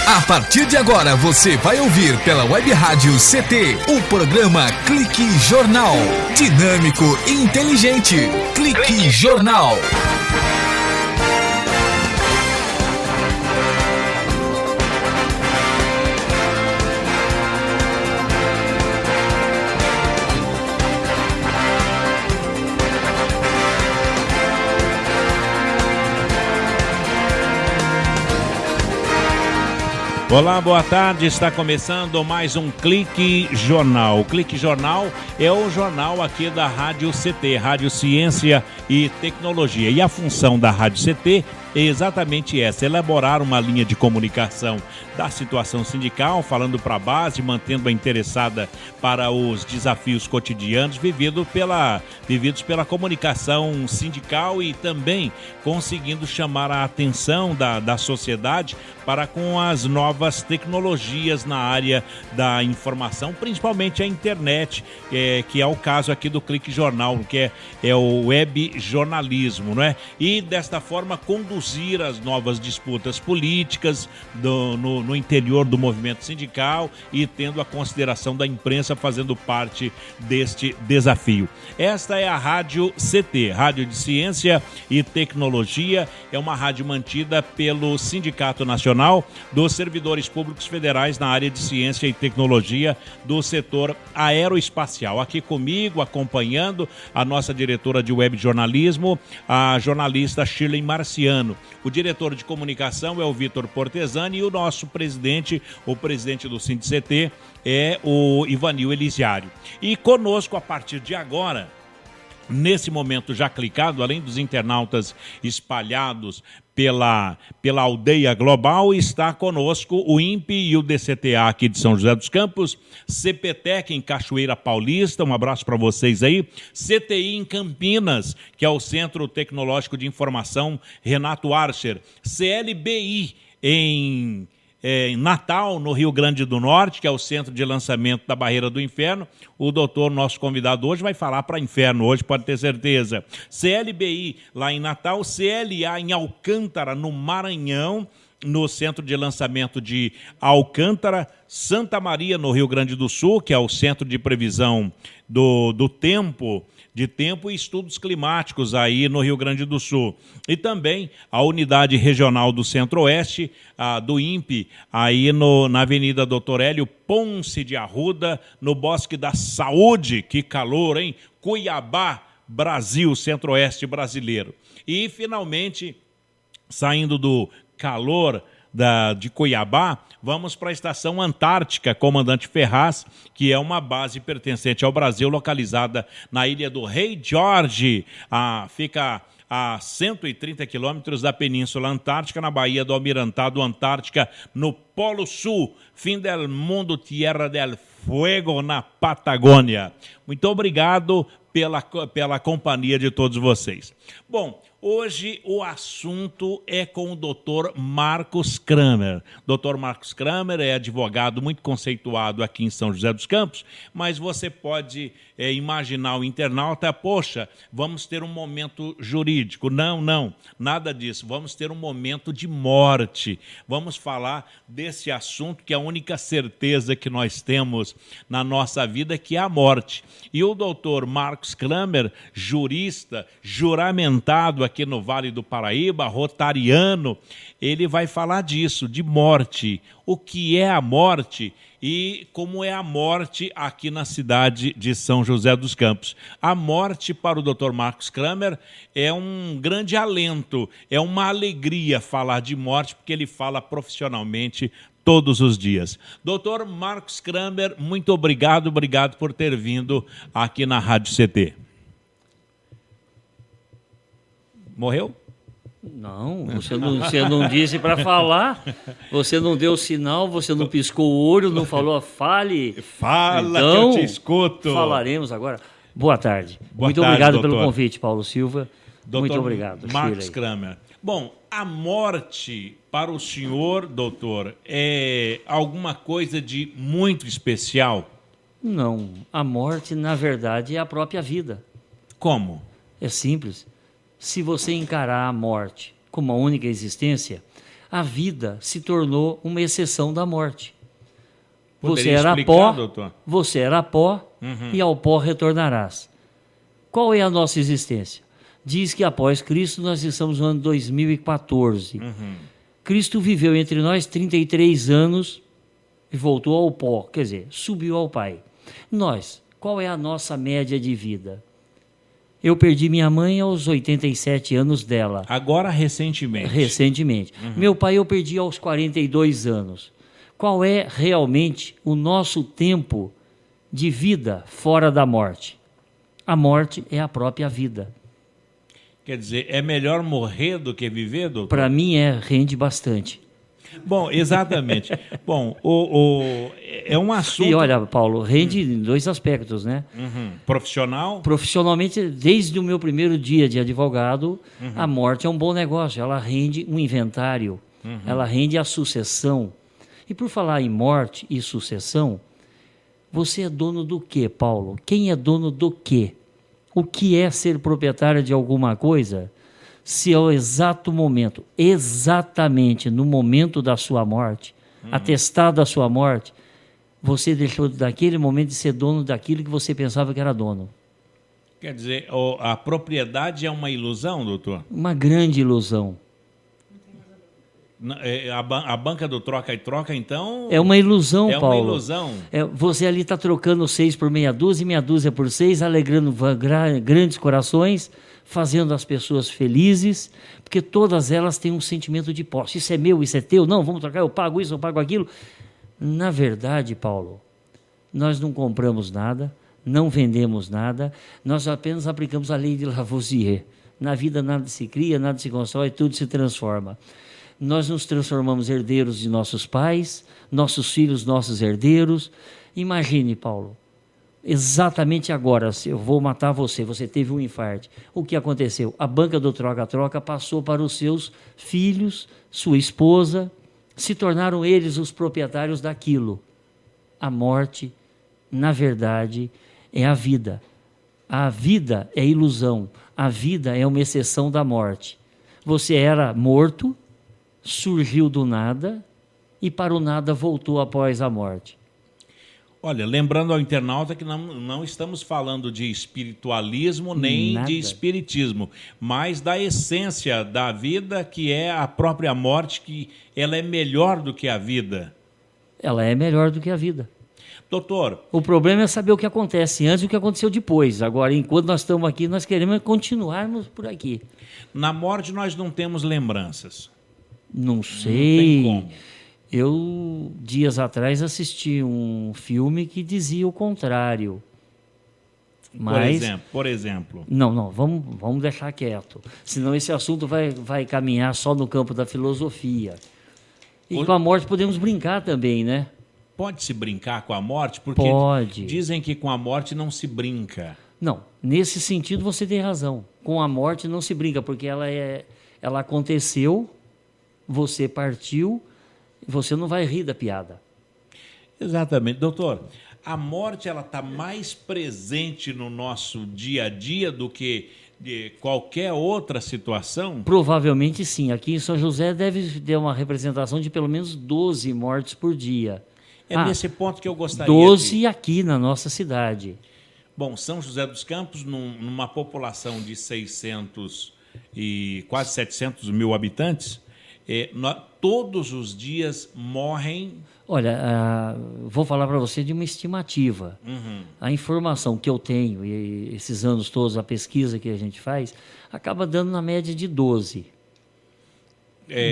A partir de agora você vai ouvir pela Web Rádio CT o programa Clique Jornal. Dinâmico e inteligente. Clique Jornal. Olá, boa tarde. Está começando mais um Clique Jornal. O Clique Jornal é o jornal aqui da Rádio CT, Rádio Ciência e Tecnologia. E a função da Rádio CT é exatamente essa, elaborar uma linha de comunicação da situação sindical, falando para a base, mantendo-a interessada para os desafios cotidianos vividos pela comunicação sindical e também conseguindo chamar a atenção da sociedade para com as novas tecnologias na área da informação, principalmente a internet, que é o caso aqui do Clique Jornal, que é o web jornalismo, não é? E desta forma conduzir as novas disputas políticas no interior do movimento sindical e tendo a consideração da imprensa fazendo parte deste desafio. Esta é a Rádio CT, Rádio de Ciência e Tecnologia, é uma rádio mantida pelo Sindicato Nacional dos Servidores Públicos Federais na área de Ciência e Tecnologia do setor aeroespacial. Aqui comigo, acompanhando a nossa diretora de web jornalismo, a jornalista Shirley Marciano. O diretor de comunicação é o Vitor Portesani e o nosso presidente, o presidente do SINDICT, é o Ivanil Elisiário. E conosco, a partir de agora, nesse momento já clicado, além dos internautas espalhados pela aldeia global, está conosco o INPE e o DCTA aqui de São José dos Campos, CPTEC em Cachoeira Paulista, um abraço para vocês aí, CTI em Campinas, que é o Centro Tecnológico de Informação Renato Archer, CLBI em Natal, no Rio Grande do Norte, que é o centro de lançamento da Barreira do Inferno. O doutor, nosso convidado hoje, vai falar para Inferno hoje, pode ter certeza. CLBI lá em Natal, CLA em Alcântara, no Maranhão, no centro de lançamento de Alcântara, Santa Maria, no Rio Grande do Sul, que é o centro de previsão do tempo e estudos climáticos aí no Rio Grande do Sul. E também a unidade regional do Centro-Oeste, do INPE, aí na Avenida Doutor Hélio Ponce de Arruda, no Bosque da Saúde. Que calor, hein? Cuiabá, Brasil, Centro-Oeste brasileiro. E, finalmente, saindo do calor de Cuiabá, vamos para a Estação Antártica Comandante Ferraz, que é uma base pertencente ao Brasil, localizada na ilha do Rei Jorge, fica a 130 quilômetros da Península Antártica, na Baía do Almirantado Antártica, no Polo Sul, fim del mundo, tierra del fuego, na Patagônia. Muito obrigado pela companhia de todos vocês. Bom, hoje o assunto é com o Dr. Marcos Kramer. Dr. Marcos Kramer é advogado muito conceituado aqui em São José dos Campos, mas você pode imaginar o internauta, poxa, vamos ter um momento jurídico. Não, nada disso. Vamos ter um momento de morte. Vamos falar desse assunto que é a única certeza que nós temos na nossa vida, que é a morte. E o Dr. Marcos Kramer, jurista, juramentado aqui no Vale do Paraíba, rotariano, ele vai falar disso, de morte, o que é a morte e como é a morte aqui na cidade de São José dos Campos. A morte para o Dr. Marcos Kramer é um grande alento, é uma alegria falar de morte, porque ele fala profissionalmente todos os dias. Dr. Marcos Kramer, muito obrigado por ter vindo aqui na Rádio CT. Morreu? Não, você não disse para falar, você não deu sinal, você não piscou o olho, não falou, fale. Fala então, que eu te escuto. Falaremos agora. Boa tarde. Muito obrigado doutor. Pelo convite, Paulo Silva. Doutor muito obrigado. Marcos Shirley. Kramer. Bom, a morte para o senhor, doutor, é alguma coisa de muito especial? Não, a morte, na verdade, é a própria vida. Como? É simples. Se você encarar a morte como a única existência, A vida se tornou uma exceção da morte. Poderia Você era explicar, pó, doutor? você era pó e ao pó retornarás. Qual é a nossa existência? Diz que após Cristo nós estamos no ano 2014. Cristo viveu entre nós 33 anos e voltou ao pó, quer dizer, subiu ao Pai. Nós, qual é a nossa média de vida? Eu perdi minha mãe aos 87 anos dela. Agora, recentemente. Recentemente. Meu pai eu perdi aos 42 anos. Qual é realmente o nosso tempo de vida fora da morte? A morte é a própria vida. Quer dizer, é melhor morrer do que viver, doutor? Para mim rende bastante. Bom, exatamente. Bom, é um assunto... E olha, Paulo, rende em dois aspectos, né? Profissional? Profissionalmente, desde o meu primeiro dia de advogado, a morte é um bom negócio. Ela rende um inventário, ela rende a sucessão. E por falar em morte e sucessão, você é dono do quê, Paulo? Quem é dono do quê? O que é ser proprietário de alguma coisa? Se ao exato momento, exatamente no momento da sua morte, atestado a sua morte, você deixou daquele momento de ser dono daquilo que você pensava que era dono. Quer dizer, a propriedade é uma ilusão, doutor? Uma grande ilusão. A banca do troca e troca, então... É uma ilusão, Paulo. É uma ilusão. Você ali está trocando 6 por meia dúzia por 6, alegrando grandes corações, fazendo as pessoas felizes, porque todas elas têm um sentimento de posse. Isso é meu, isso é teu, não, vamos trocar, eu pago isso, eu pago aquilo. Na verdade, Paulo, nós não compramos nada, não vendemos nada, nós apenas aplicamos a lei de Lavoisier. Na vida nada se cria, nada se constrói, tudo se transforma. Nós nos transformamos herdeiros de nossos pais, nossos filhos, nossos herdeiros. Imagine, Paulo, exatamente agora, se eu vou matar você, você teve um infarto. O que aconteceu? A banca do troca-troca passou para os seus filhos, sua esposa, se tornaram eles os proprietários daquilo. A morte, na verdade, é a vida. A vida é ilusão. A vida é uma exceção da morte. Você era morto, surgiu do nada e para o nada voltou após a morte. Olha, lembrando ao internauta que não estamos falando de espiritualismo nem Nada. de espiritismo, mas da essência da vida, que é a própria morte, que ela é melhor do que a vida. Ela é melhor do que a vida. Doutor... O problema é saber o que acontece antes e o que aconteceu depois. Agora, enquanto nós estamos aqui, nós queremos continuarmos por aqui. Na morte nós não temos lembranças. Não sei. Não tem como. Eu, dias atrás, assisti um filme que dizia o contrário. Mas, por exemplo. Não, vamos deixar quieto. Senão esse assunto vai caminhar só no campo da filosofia. E com a morte podemos brincar também, né? Pode-se brincar com a morte? Porque Pode. Dizem que com a morte não se brinca. Não, nesse sentido você tem razão. Com a morte não se brinca, porque ela aconteceu, você partiu, você não vai rir da piada. Exatamente. Doutor, a morte ela está mais presente no nosso dia a dia do que de qualquer outra situação? Provavelmente sim. Aqui em São José deve ter uma representação de pelo menos 12 mortes por dia. É nesse ponto que eu gostaria 12 aqui na nossa cidade. Bom, São José dos Campos, numa população de 600 e quase 700 mil habitantes, todos os dias morrem... Olha, vou falar para você de uma estimativa. A informação que eu tenho, e esses anos todos, a pesquisa que a gente faz, acaba dando na média de 12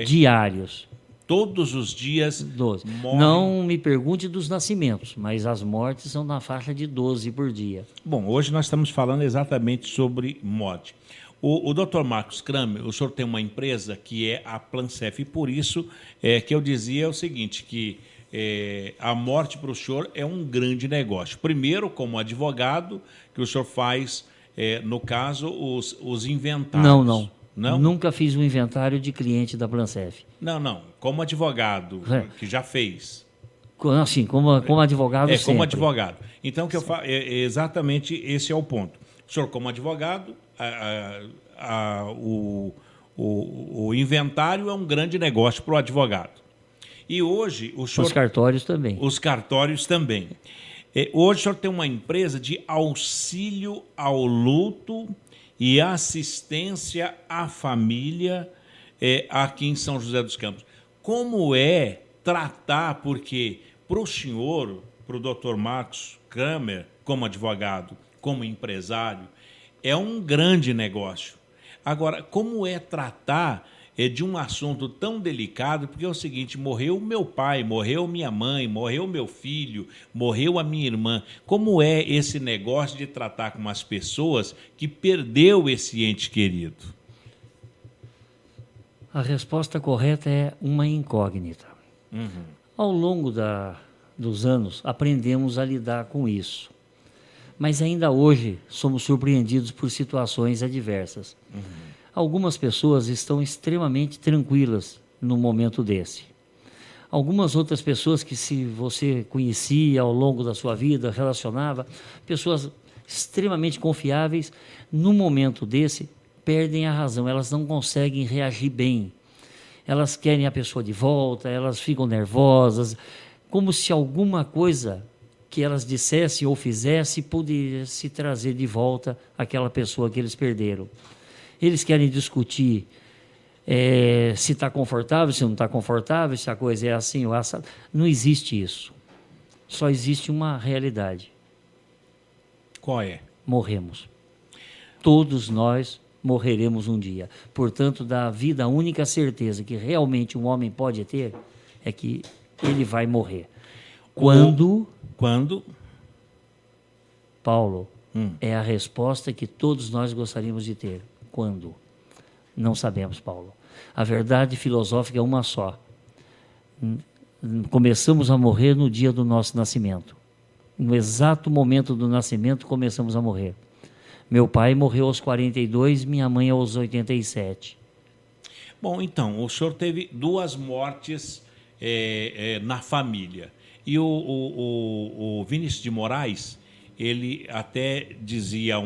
diários. Todos os dias 12. morrem... Não me pergunte dos nascimentos, mas as mortes são na faixa de 12 por dia. Bom, hoje nós estamos falando exatamente sobre morte. O Dr. Marcos Kramer, o senhor tem uma empresa que é a Plancef, e por isso que eu dizia o seguinte, que a morte para o senhor é um grande negócio. Primeiro, como advogado, que o senhor faz, no caso, os inventários. Não. Nunca fiz um inventário de cliente da Plancef. Não. Como advogado, que já fez. Assim, como advogado sempre. Como advogado. Então, que eu falo, exatamente esse é o ponto. O senhor, como advogado, o inventário é um grande negócio para o advogado. E hoje o senhor... Os cartórios também. Os cartórios também. Hoje o senhor tem uma empresa de auxílio ao luto e assistência à família aqui em São José dos Campos. Como é tratar, porque para o senhor, para o Dr. Marcos Kramer, como advogado, como empresário, é um grande negócio. Agora, como é tratar de um assunto tão delicado, porque é o seguinte, morreu meu pai, morreu minha mãe, morreu meu filho, morreu a minha irmã. Como é esse negócio de tratar com as pessoas que perdeu esse ente querido? A resposta correta é uma incógnita. Ao longo dos anos, aprendemos a lidar com isso. Mas ainda hoje somos surpreendidos por situações adversas. Algumas pessoas estão extremamente tranquilas no momento desse. Algumas outras pessoas que se você conhecia ao longo da sua vida, relacionava, pessoas extremamente confiáveis, no momento desse, perdem a razão, elas não conseguem reagir bem. Elas querem a pessoa de volta, elas ficam nervosas, como se alguma coisa que elas dissessem ou fizessem pudesse trazer de volta aquela pessoa que eles perderam. Eles querem discutir se está confortável, se não está confortável, se a coisa é assim ou assado. Não existe isso. Só existe uma realidade. Qual é? Morremos. Todos nós morreremos um dia. Portanto, da vida, a única certeza que realmente um homem pode ter é que ele vai morrer. Quando? Paulo, é a resposta que todos nós gostaríamos de ter. Quando? Não sabemos, Paulo. A verdade filosófica é uma só. Começamos a morrer no dia do nosso nascimento. No exato momento do nascimento, começamos a morrer. Meu pai morreu aos 42, minha mãe aos 87. Bom, então, o senhor teve 2 mortes na família. E o Vinícius de Moraes, ele até dizia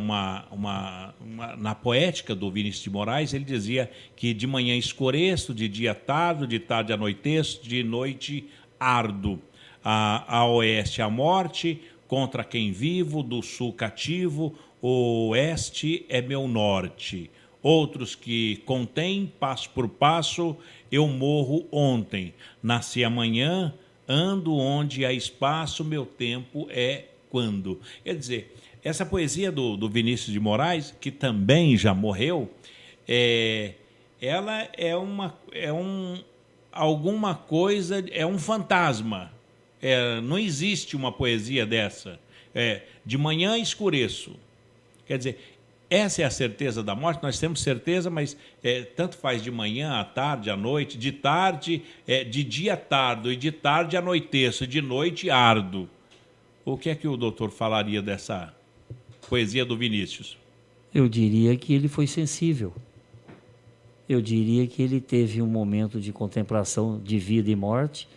na poética do Vinícius de Moraes, ele dizia que de manhã escureço, de dia tardo, de tarde anoiteço, de noite ardo. A oeste a morte, contra quem vivo, do sul cativo, o oeste é meu norte. Outros que contém, passo por passo, eu morro ontem. Nasci amanhã, ando onde há espaço, meu tempo é quando. Quer dizer, essa poesia do Vinícius de Moraes, que também já morreu, ela alguma coisa, é um fantasma. Não existe uma poesia dessa. De manhã escureço. Quer dizer, essa é a certeza da morte, nós temos certeza, mas tanto faz de manhã, à tarde, à noite, de tarde, de dia tardo, e de tarde anoiteço, de noite ardo. O que é que o doutor falaria dessa poesia do Vinícius? Eu diria que ele foi sensível. Eu diria que ele teve um momento de contemplação de vida e morte,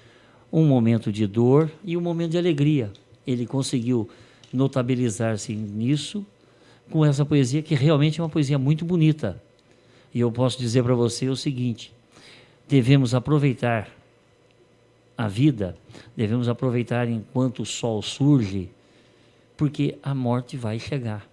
um momento de dor e um momento de alegria. Ele conseguiu notabilizar-se nisso com essa poesia, que realmente é uma poesia muito bonita. E eu posso dizer para você o seguinte: devemos aproveitar a vida, devemos aproveitar enquanto o sol surge, porque a morte vai chegar.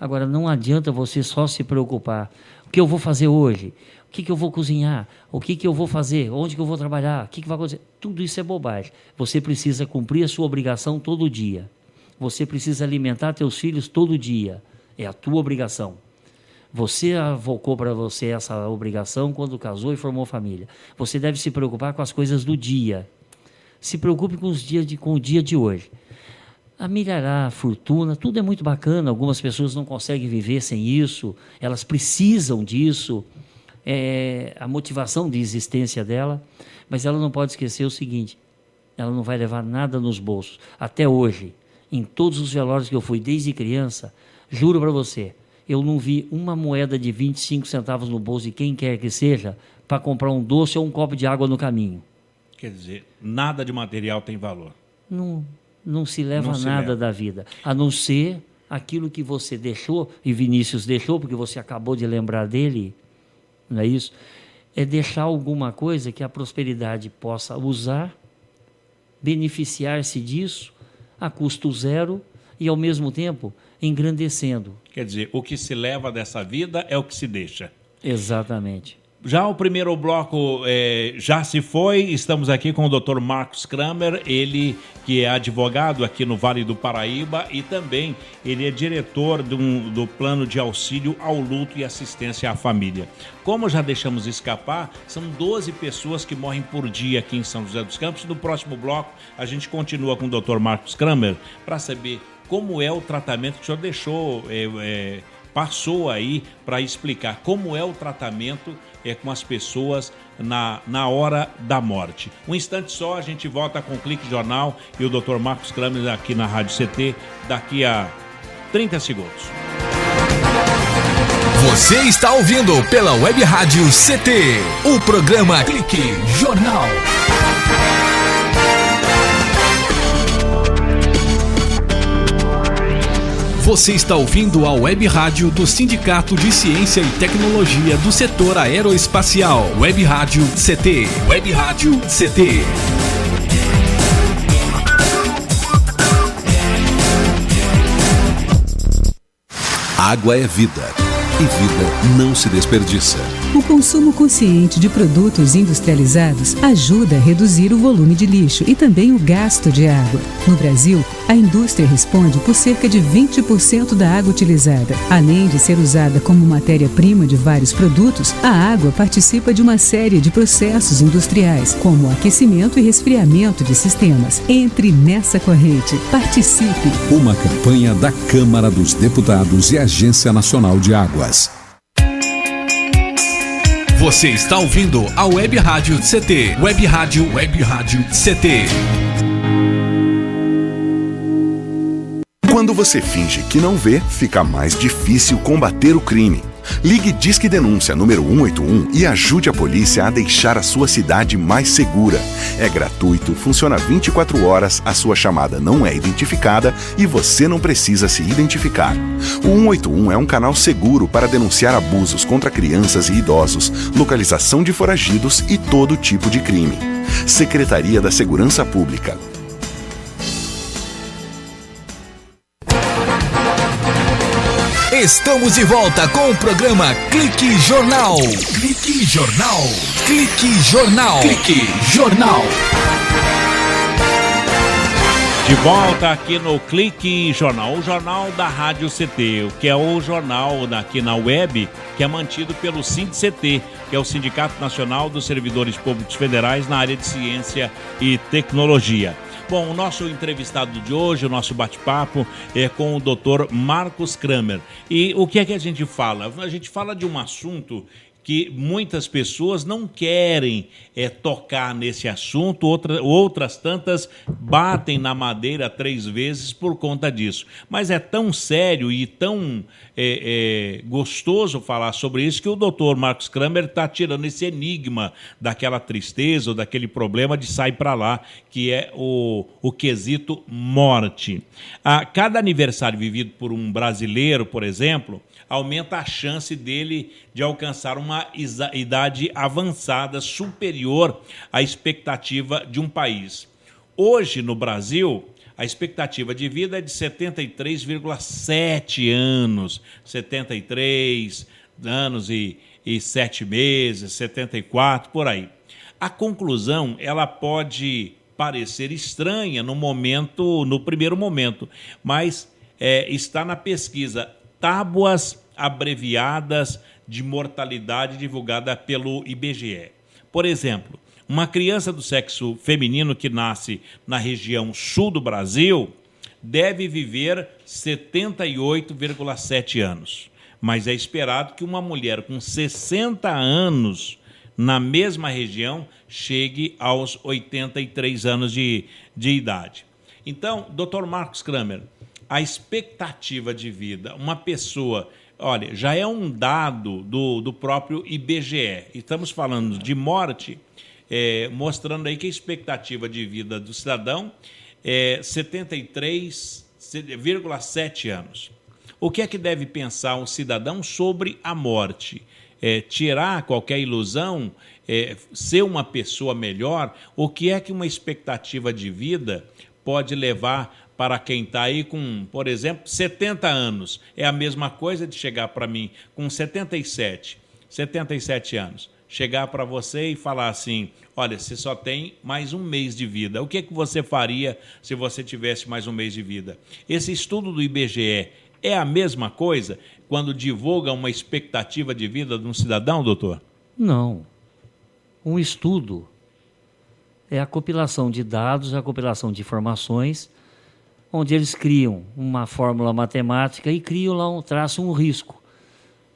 Agora, não adianta você só se preocupar. O que eu vou fazer hoje? O que eu vou cozinhar? O que eu vou fazer? Onde que eu vou trabalhar? O que vai acontecer? Tudo isso é bobagem. Você precisa cumprir a sua obrigação todo dia. Você precisa alimentar teus filhos todo dia. É a tua obrigação. Você avocou para você essa obrigação quando casou e formou família. Você deve se preocupar com as coisas do dia. Se preocupe com o dia de hoje. A milhará, a fortuna, tudo é muito bacana. Algumas pessoas não conseguem viver sem isso. Elas precisam disso. É a motivação de existência dela. Mas ela não pode esquecer o seguinte: ela não vai levar nada nos bolsos. Até hoje, em todos os velórios que eu fui desde criança, juro para você, eu não vi uma moeda de 25 centavos no bolso de quem quer que seja para comprar um doce ou um copo de água no caminho. Quer dizer, nada de material tem valor. Não se leva nada da vida, a não ser aquilo que você deixou, e Vinícius deixou, porque você acabou de lembrar dele, não é isso? É deixar alguma coisa que a prosperidade possa usar, beneficiar-se disso a custo zero e, ao mesmo tempo, engrandecendo. Quer dizer, o que se leva dessa vida é o que se deixa. Exatamente. Já o primeiro bloco já se foi, estamos aqui com o Dr. Marcos Kramer, ele que é advogado aqui no Vale do Paraíba e também ele é diretor do Plano de Auxílio ao Luto e Assistência à Família. Como já deixamos escapar, são 12 pessoas que morrem por dia aqui em São José dos Campos. No próximo bloco a gente continua com o Dr. Marcos Kramer para saber como é o tratamento que o senhor deixou, passou aí para explicar como é o tratamento com as pessoas na hora da morte. Um instante só, a gente volta com o Clique Jornal e o Dr. Marcos Kramer aqui na Rádio CT daqui a 30 segundos. Você está ouvindo pela Web Rádio CT, o programa Clique Jornal. Você está ouvindo a Web Rádio do Sindicato de Ciência e Tecnologia do Setor Aeroespacial. Web Rádio CT. Web Rádio CT. Água é vida. E vida não se desperdiça. O consumo consciente de produtos industrializados ajuda a reduzir o volume de lixo e também o gasto de água. No Brasil, a indústria responde por cerca de 20% da água utilizada. Além de ser usada como matéria-prima de vários produtos, a água participa de uma série de processos industriais, como o aquecimento e resfriamento de sistemas. Entre nessa corrente. Participe! Uma campanha da Câmara dos Deputados e Agência Nacional de Águas. Você está ouvindo a Web Rádio CT. Web Rádio CT. Quando você finge que não vê, fica mais difícil combater o crime. Ligue Disque Denúncia número 181 e ajude a polícia a deixar a sua cidade mais segura. É gratuito, funciona 24 horas, a sua chamada não é identificada e você não precisa se identificar. O 181 é um canal seguro para denunciar abusos contra crianças e idosos, localização de foragidos e todo tipo de crime. Secretaria da Segurança Pública. Estamos de volta com o programa Clique Jornal. Clique Jornal. Clique Jornal. Clique Jornal. De volta aqui no Clique Jornal, o jornal da Rádio CT, que é o jornal aqui na web, que é mantido pelo SINDCT, que é o Sindicato Nacional dos Servidores Públicos Federais na área de Ciência e Tecnologia. Bom, o nosso entrevistado de hoje, o nosso bate-papo é com o Dr. Marcos Kramer. E o que é que a gente fala? A gente fala de um assunto que muitas pessoas não querem tocar nesse assunto, outras tantas batem na madeira 3 vezes por conta disso. Mas é tão sério e tão gostoso falar sobre isso que o doutor Marcos Kramer está tirando esse enigma daquela tristeza ou daquele problema de sai para lá, que é o quesito morte. A cada aniversário vivido por um brasileiro, por exemplo, aumenta a chance dele de alcançar uma idade avançada superior à expectativa de um país. Hoje, no Brasil, a expectativa de vida é de 73,7 anos, 73 anos e 7 meses, 74, por aí. A conclusão, ela pode parecer estranha no primeiro momento, mas está na pesquisa Tábuas abreviadas de mortalidade divulgada pelo IBGE. Por exemplo, uma criança do sexo feminino que nasce na região sul do Brasil deve viver 78,7 anos. Mas é esperado que uma mulher com 60 anos na mesma região chegue aos 83 anos de idade. Então, Dr. Marcos Kramer, a expectativa de vida, uma pessoa, olha, já é um dado do próprio IBGE. Estamos falando de morte, mostrando aí que a expectativa de vida do cidadão é 73,7 anos. O que é que deve pensar um cidadão sobre a morte? tirar qualquer ilusão, ser uma pessoa melhor, o que é que uma expectativa de vida pode levar para quem está aí com, por exemplo, 70 anos? É a mesma coisa de chegar para mim com 77 anos, chegar para você e falar assim, olha, você só tem mais um mês de vida. O que você faria se você tivesse mais um mês de vida? Esse estudo do IBGE é a mesma coisa quando divulga uma expectativa de vida de um cidadão, doutor? Não. Um estudo é a compilação de dados, a compilação de informações, onde eles criam uma fórmula matemática e criam lá traçam um risco.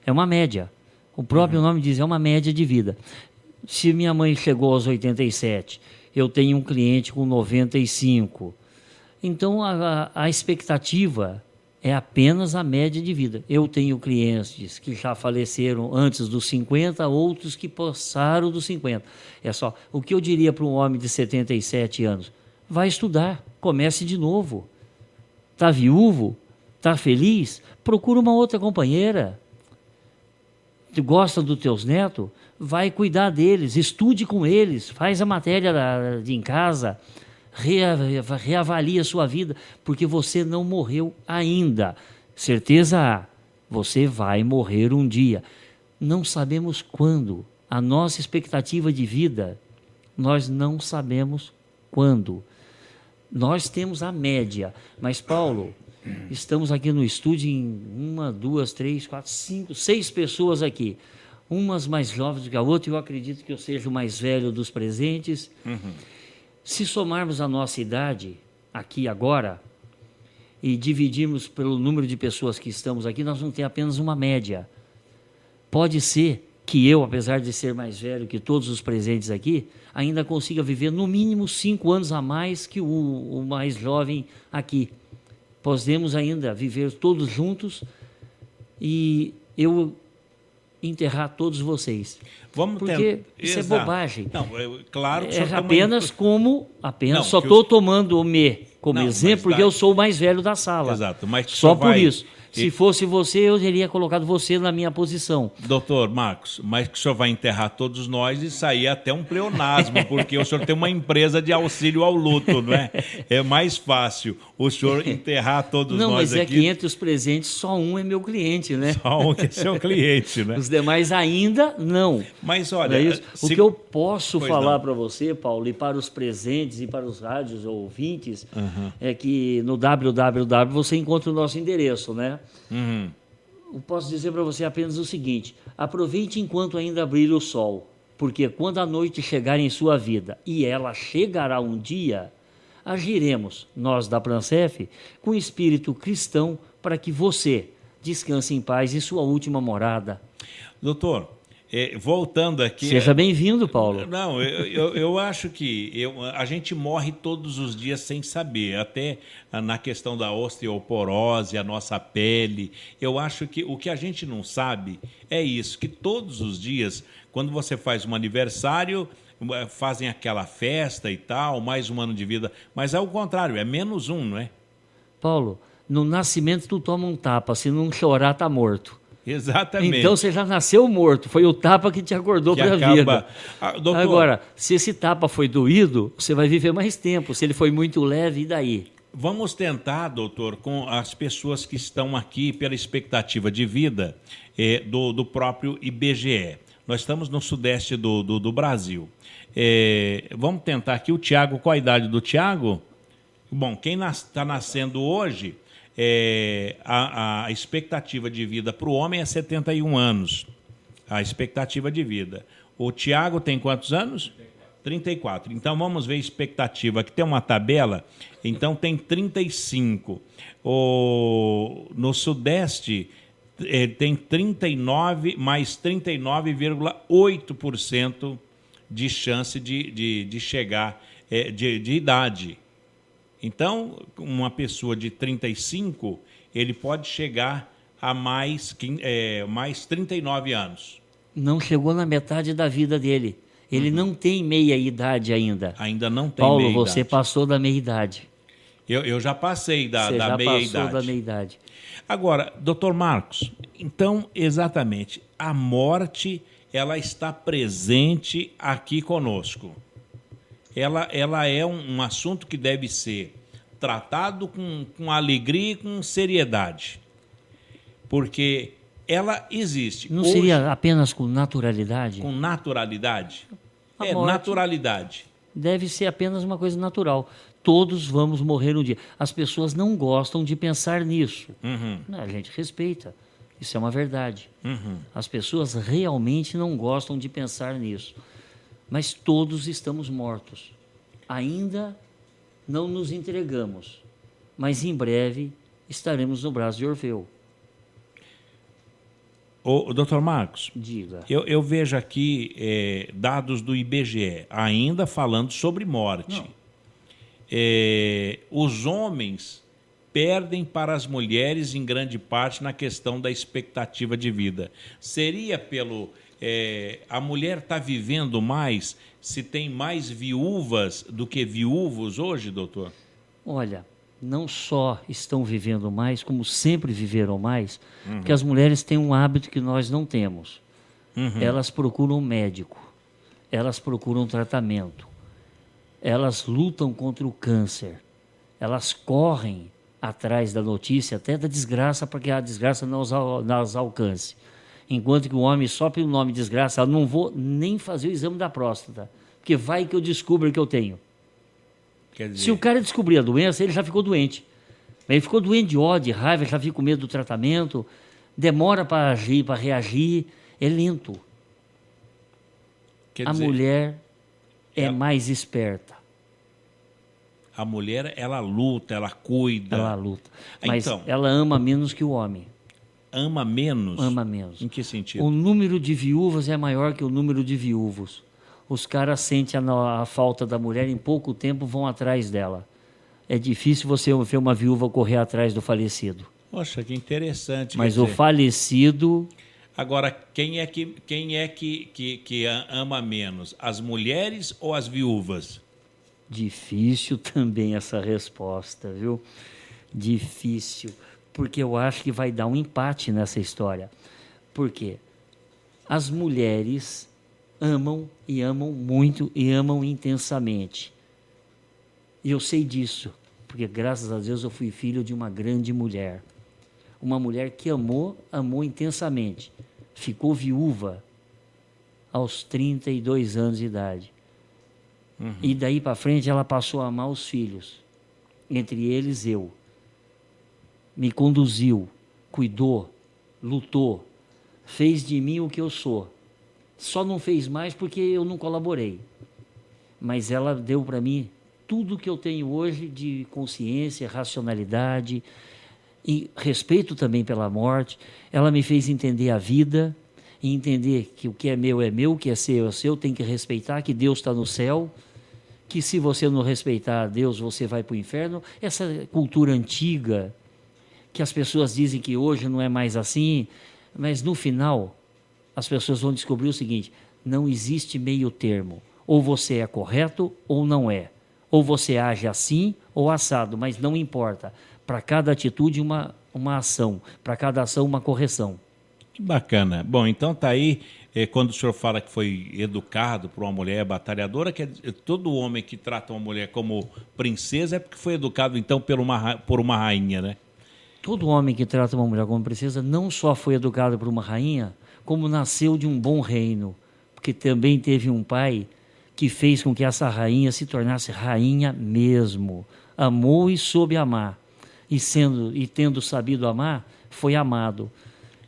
É uma média. O próprio nome diz, é uma média de vida. Se minha mãe chegou aos 87, eu tenho um cliente com 95. Então, a expectativa é apenas a média de vida. Eu tenho clientes que já faleceram antes dos 50, outros que passaram dos 50. É só. O que eu diria para um homem de 77 anos? Vai estudar, comece de novo. Está viúvo? Está feliz? Procura uma outra companheira. Gosta dos teus netos? Vai cuidar deles, estude com eles, faz a matéria em casa, reavalia a sua vida, porque você não morreu ainda. Certeza há, você vai morrer um dia. Não sabemos quando. A nossa expectativa de vida, nós não sabemos quando. Nós temos a média, mas, Paulo, estamos aqui no estúdio em 1, 2, 3, 4, 5, 6 pessoas aqui. Umas mais jovens do que a outra, eu acredito que eu seja o mais velho dos presentes. Se somarmos a nossa idade, aqui agora, e dividirmos pelo número de pessoas que estamos aqui, nós vamos ter apenas uma média. Pode ser que eu, apesar de ser mais velho que todos os presentes aqui, ainda consiga viver no mínimo 5 anos a mais que o mais jovem aqui. Podemos ainda viver todos juntos e eu enterrar todos vocês. Porque isso Exato. é bobagem. Não, claro que é apenas só estou tomando o como exemplo, porque eu sou o mais velho da sala. Exato, mas só por isso. Se fosse você, eu teria colocado você na minha posição. Doutor Marcos, mas que o senhor vai enterrar todos nós e sair até um pleonasmo, porque o senhor tem uma empresa de auxílio ao luto, não é? É mais fácil o senhor enterrar todos nós aqui. Não, mas é que entre os presentes, só um é meu cliente, né? Só um que é seu cliente, né? Os demais ainda não. Mas olha... O que eu posso falar para você, Paulo, e para os presentes e para os rádios ouvintes, é que no www você encontra o nosso endereço, né? Eu posso dizer para você apenas o seguinte: aproveite enquanto ainda brilha o sol, porque quando a noite chegar em sua vida, e ela chegará um dia, agiremos, nós da Plancef, com espírito cristão para que você descanse em paz em sua última morada. Doutor, voltando aqui... Seja bem-vindo, Paulo. Não, eu acho que a gente morre todos os dias sem saber, até na questão da osteoporose, a nossa pele. Eu acho que o que a gente não sabe é isso, que todos os dias, quando você faz um aniversário, fazem aquela festa e tal, mais um ano de vida, mas é o contrário, é menos um, não é? Paulo, no nascimento tu toma um tapa, se não chorar tá morto. Exatamente. Então você já nasceu morto, foi o tapa que te acordou para a vida. Doutor, agora, se esse tapa foi doído, você vai viver mais tempo. Se ele foi muito leve, e daí? Vamos tentar, doutor, com as pessoas que estão aqui pela expectativa de vida do próprio IBGE. Nós estamos no sudeste do Brasil. Vamos tentar aqui o Tiago. Qual a idade do Tiago? Bom, quem está nascendo hoje... a expectativa de vida para o homem é 71 anos. A expectativa de vida. O Tiago tem quantos anos? 34. Então, vamos ver a expectativa. Aqui tem uma tabela. Então, tem 35. No Sudeste, tem 39, mais 39,8% de chance de chegar de idade. Então, uma pessoa de 35, ele pode chegar a mais 39 anos. Não chegou na metade da vida dele. Ele não tem meia-idade ainda. Ainda não tem Paulo, meia-idade. você passou da meia-idade. Eu já passei da meia-idade. Você já passou da meia-idade. Agora, doutor Marcos, então, exatamente, a morte ela está presente aqui conosco. Ela é um assunto que deve ser tratado com alegria e com seriedade, porque ela existe. Não hoje, seria apenas com naturalidade? com naturalidade? A É morte naturalidade. deve ser apenas uma coisa natural. Todos vamos morrer um dia. As pessoas não gostam de pensar nisso. Não, a gente respeita. Isso é uma verdade. As pessoas realmente não gostam de pensar nisso. Mas todos estamos mortos. Ainda não nos entregamos. Mas em breve estaremos no braço de Orfeu. Ô, Dr. Marcos, Diga. eu vejo aqui dados do IBGE, ainda falando sobre morte. Os homens perdem para as mulheres em grande parte na questão da expectativa de vida. Seria pelo... a mulher está vivendo mais, se tem mais viúvas do que viúvos hoje, doutor? Olha, não só estão vivendo mais, como sempre viveram mais, porque as mulheres têm um hábito que nós não temos. Elas procuram um médico, elas procuram tratamento, elas lutam contra o câncer, elas correm atrás da notícia, até da desgraça, para que a desgraça não as alcance. Enquanto que o homem, só pelo nome desgraça, eu não vou nem fazer o exame da próstata, porque vai que eu descubro que eu tenho. Quer dizer, Se o cara descobrir a doença, ele já ficou doente. Ele ficou doente de ódio, de raiva, já fica com medo do tratamento, demora para agir, para reagir, é lento. quer A dizer, mulher é ela- mais esperta, a mulher, ela luta, ela cuida, ela luta. Mas Então. ela ama menos que o homem, ama menos. ama menos. Em que sentido? O número de viúvas é maior que o número de viúvos. Os caras sentem a falta da mulher, em pouco tempo vão atrás dela. É difícil você ver uma viúva correr atrás do falecido. Poxa, que interessante. Mas quer o dizer, falecido, agora, quem é que ama menos? As mulheres ou as viúvas? difícil também essa resposta, viu? Difícil, porque eu acho que vai dar um empate nessa história. Por quê? As mulheres amam e amam muito e amam intensamente. E eu sei disso, porque graças a Deus eu fui filho de uma grande mulher. Uma mulher que amou intensamente. Ficou viúva aos 32 anos de idade. E daí para frente ela passou a amar os filhos. Entre eles eu. Me conduziu, cuidou, lutou, fez de mim o que eu sou. Só não fez mais porque eu não colaborei. Mas ela deu para mim tudo que eu tenho hoje de consciência, racionalidade e respeito também pela morte. Ela me fez entender a vida e entender que o que é meu, o que é seu, tem que respeitar, que Deus está no céu, que se você não respeitar a Deus, você vai para o inferno. Essa cultura antiga, que as pessoas dizem que hoje não é mais assim, mas no final as pessoas vão descobrir o seguinte: não existe meio termo. Ou você é correto ou não é. Ou você age assim ou assado, mas não importa. Para cada atitude uma ação, para cada ação uma correção. Que bacana. Bom, então tá aí, quando o senhor fala que foi educado por uma mulher batalhadora, quer dizer, todo homem que trata uma mulher como princesa é porque foi educado então por uma rainha, né? Todo homem que trata uma mulher como princesa não só foi educado por uma rainha, como nasceu de um bom reino, porque também teve um pai que fez com que essa rainha se tornasse rainha mesmo. Amou e soube amar. E tendo sabido amar, foi amado.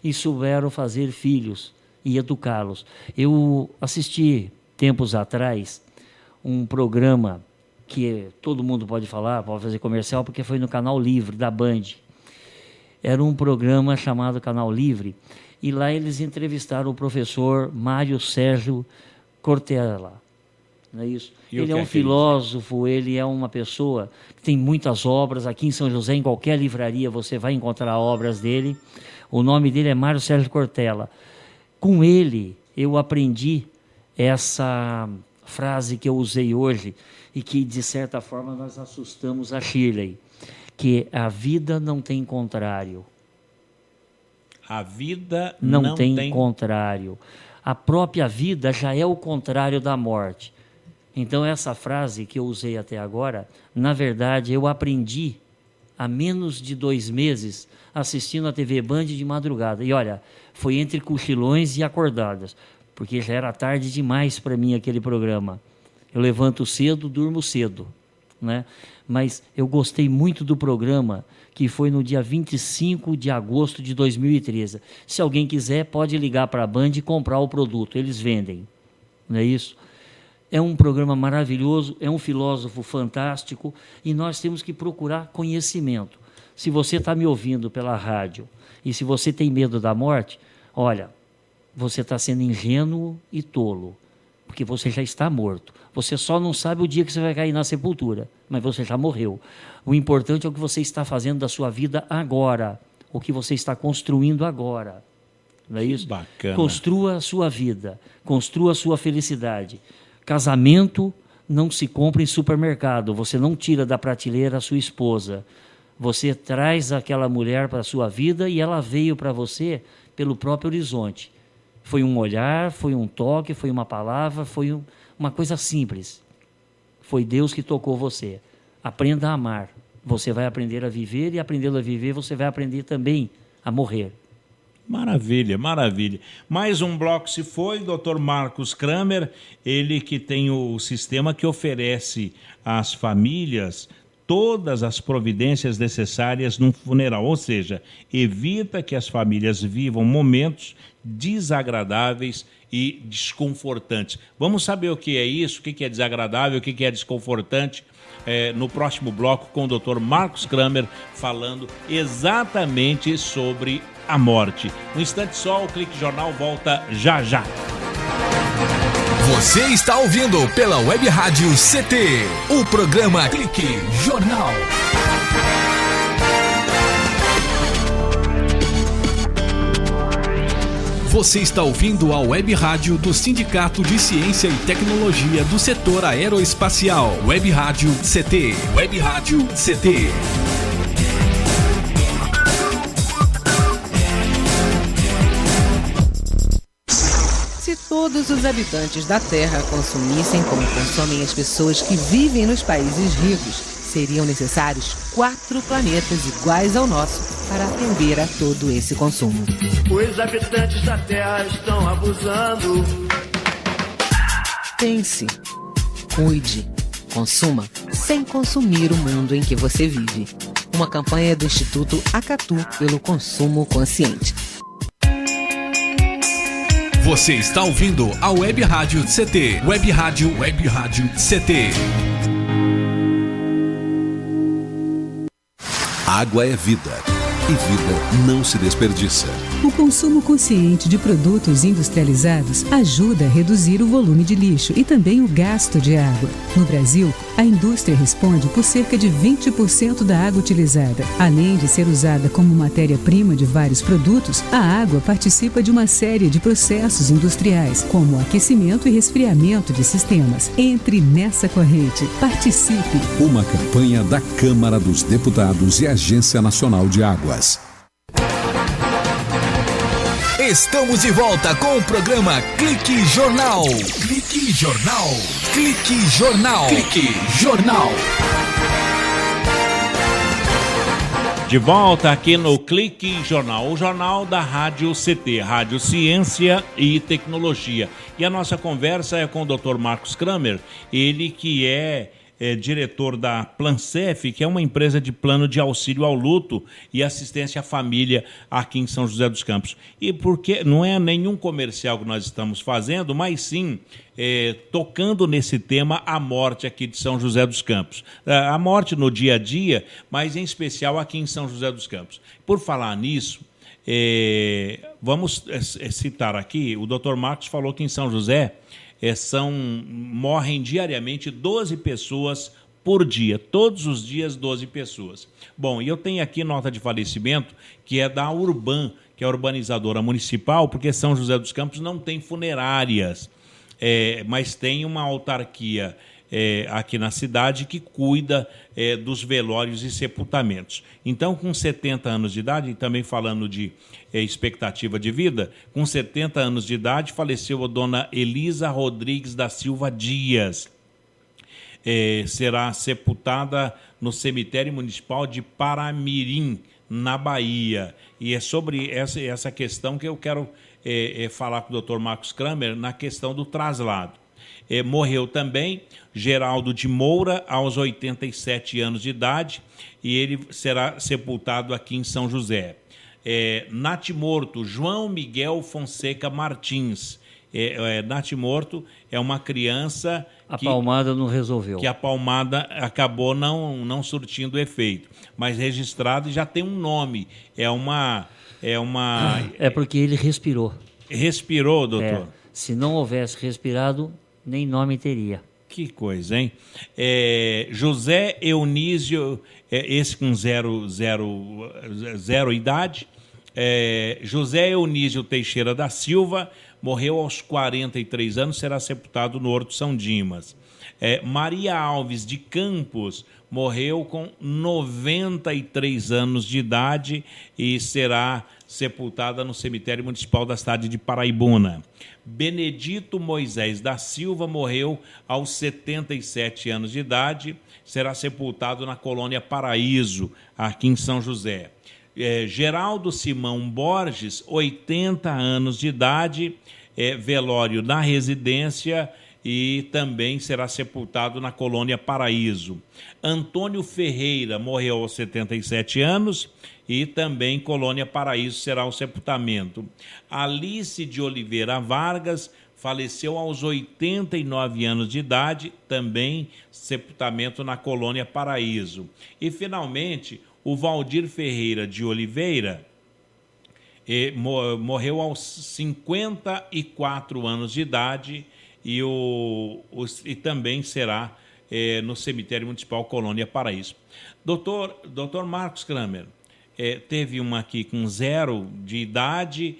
E souberam fazer filhos e educá-los. Eu assisti, tempos atrás, um programa que todo mundo pode falar, pode fazer comercial, porque foi no Canal Livre, da Band. Era um programa chamado Canal Livre, e lá eles entrevistaram o professor Mário Sérgio Cortella. Não é isso? Ele é um filósofo, ele é uma pessoa que tem muitas obras. Aqui em São José, em qualquer livraria, você vai encontrar obras dele. O nome dele é Mário Sérgio Cortella. Com ele, eu aprendi essa frase que eu usei hoje e que, de certa forma, nós assustamos a Shirley, que a vida não tem contrário. A vida não tem contrário. A própria vida já é o contrário da morte. Então, essa frase que eu usei até agora, na verdade, eu aprendi há menos de 2 meses assistindo a TV Band de madrugada. E olha, foi entre cochilões e acordadas, porque já era tarde demais para mim aquele programa. Eu levanto cedo, durmo cedo, né? Mas eu gostei muito do programa, que foi no dia 25 de agosto de 2013. Se alguém quiser, pode ligar para a Band e comprar o produto, eles vendem, não é isso? É um programa maravilhoso, é um filósofo fantástico e nós temos que procurar conhecimento. Se você está me ouvindo pela rádio e se você tem medo da morte, olha, você está sendo ingênuo e tolo, porque você já está morto. Você só não sabe o dia que você vai cair na sepultura, mas você já morreu. O importante é o que você está fazendo da sua vida agora, o que você está construindo agora. Não é isso? Bacana. Construa a sua vida, construa a sua felicidade. Casamento não se compra em supermercado, você não tira da prateleira a sua esposa. Você traz aquela mulher para a sua vida e ela veio para você pelo próprio horizonte. Foi um olhar, foi um toque, foi uma palavra, foi uma coisa simples. Foi Deus que tocou você. Aprenda a amar. Você vai aprender a viver e aprendendo a viver, você vai aprender também a morrer. Maravilha, maravilha. Mais um bloco se foi, Dr. Marcos Kramer, ele que tem o sistema que oferece às famílias todas as providências necessárias num funeral, ou seja, evita que as famílias vivam momentos desagradáveis e desconfortantes. Vamos saber o que é isso, o que é desagradável, o que é desconfortante, no próximo bloco com o Dr. Marcos Kramer falando exatamente sobre a morte. Um instante só, o Clique Jornal volta já já. Você está ouvindo pela Web Rádio CT, o programa Clique Jornal. Você está ouvindo a Web Rádio do Sindicato de Ciência e Tecnologia do Setor Aeroespacial. Web Rádio CT. Web Rádio CT. Se todos os habitantes da Terra consumissem como consomem as pessoas que vivem nos países ricos, seriam necessários 4 planetas iguais ao nosso para atender a todo esse consumo. Os habitantes da Terra estão abusando. Pense, cuide, consuma, sem consumir o mundo em que você vive. Uma campanha do Instituto Acatu pelo consumo consciente. Você está ouvindo a Web Rádio CT. Web Rádio CT. Água é vida. E vida não se desperdiça. O consumo consciente de produtos industrializados ajuda a reduzir o volume de lixo e também o gasto de água. No Brasil, a indústria responde por cerca de 20% da água utilizada. Além de ser usada como matéria-prima de vários produtos, a água participa de uma série de processos industriais, como aquecimento e resfriamento de sistemas. Entre nessa corrente. Participe. Uma campanha da Câmara dos Deputados e Agência Nacional de Águas. Estamos de volta com o programa Clique Jornal. Clique Jornal. Clique Jornal. Clique Jornal. De volta aqui no Clique Jornal, o jornal da Rádio CT, Rádio Ciência e Tecnologia. E a nossa conversa é com o Dr. Marcos Kramer, ele que é diretor da Plancef, que é uma empresa de plano de auxílio ao luto e assistência à família aqui em São José dos Campos. E porque não é nenhum comercial que nós estamos fazendo, mas sim tocando nesse tema a morte aqui de São José dos Campos. A morte no dia a dia, mas em especial aqui em São José dos Campos. Por falar nisso, vamos citar aqui, o Dr. Marcos falou que em São José morrem diariamente 12 pessoas por dia, todos os dias 12 pessoas. Bom, e eu tenho aqui nota de falecimento que é da Urban, que é a urbanizadora municipal, porque São José dos Campos não tem funerárias, mas tem uma autarquia aqui na cidade que cuida dos velórios e sepultamentos. Então, com 70 anos de idade, e também falando de expectativa de vida, com 70 anos de idade faleceu a dona Elisa Rodrigues da Silva Dias. Será sepultada no cemitério municipal de Paramirim, na Bahia. E é sobre essa questão que eu quero falar com o Dr. Marcos Kramer na questão do traslado. Morreu também Geraldo de Moura, aos 87 anos de idade, e ele será sepultado aqui em São José. Natimorto, João Miguel Fonseca Martins. Natimorto é uma criança a palmada não resolveu. Que a palmada acabou não surtindo efeito, mas registrado e já tem um nome. É porque ele respirou. Respirou, doutor? Se não houvesse respirado, nem nome teria. Que coisa, hein? José Eunísio, esse com zero idade. José Eunísio Teixeira da Silva, morreu aos 43 anos, será sepultado no Horto São Dimas. Maria Alves de Campos morreu com 93 anos de idade e será sepultada no cemitério municipal da cidade de Paraibuna. Benedito Moisés da Silva morreu aos 77 anos de idade, será sepultado na colônia Paraíso, aqui em São José. Geraldo Simão Borges, 80 anos de idade, velório na residência e também será sepultado na colônia Paraíso. Antônio Ferreira morreu aos 77 anos e também colônia Paraíso será o sepultamento. Alice de Oliveira Vargas faleceu aos 89 anos de idade, também sepultamento na colônia Paraíso. E, finalmente, o Valdir Ferreira de Oliveira morreu aos 54 anos de idade e também será no cemitério municipal Colônia Paraíso. Doutor Marcos Kramer, teve uma aqui com 0 de idade,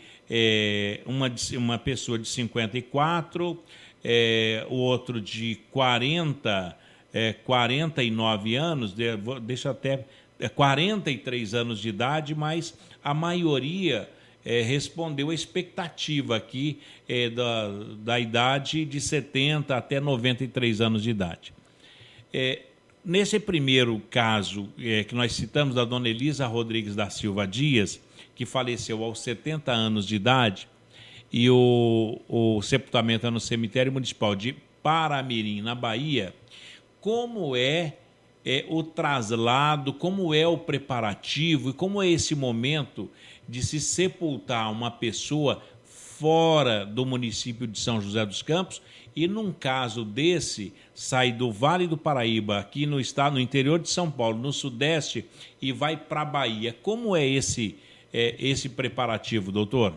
uma pessoa de 54, o outro de 49 anos, deixa até 43 anos de idade, mas a maioria respondeu a expectativa aqui da idade de 70 até 93 anos de idade. Nesse primeiro caso que nós citamos, da dona Elisa Rodrigues da Silva Dias, que faleceu aos 70 anos de idade, e o sepultamento é no cemitério municipal de Paramirim, na Bahia, como é o traslado, como é o preparativo e como é esse momento de se sepultar uma pessoa fora do município de São José dos Campos e, num caso desse, sai do Vale do Paraíba, aqui no estado, no interior de São Paulo, no sudeste, e vai para a Bahia. Como é esse preparativo, doutor?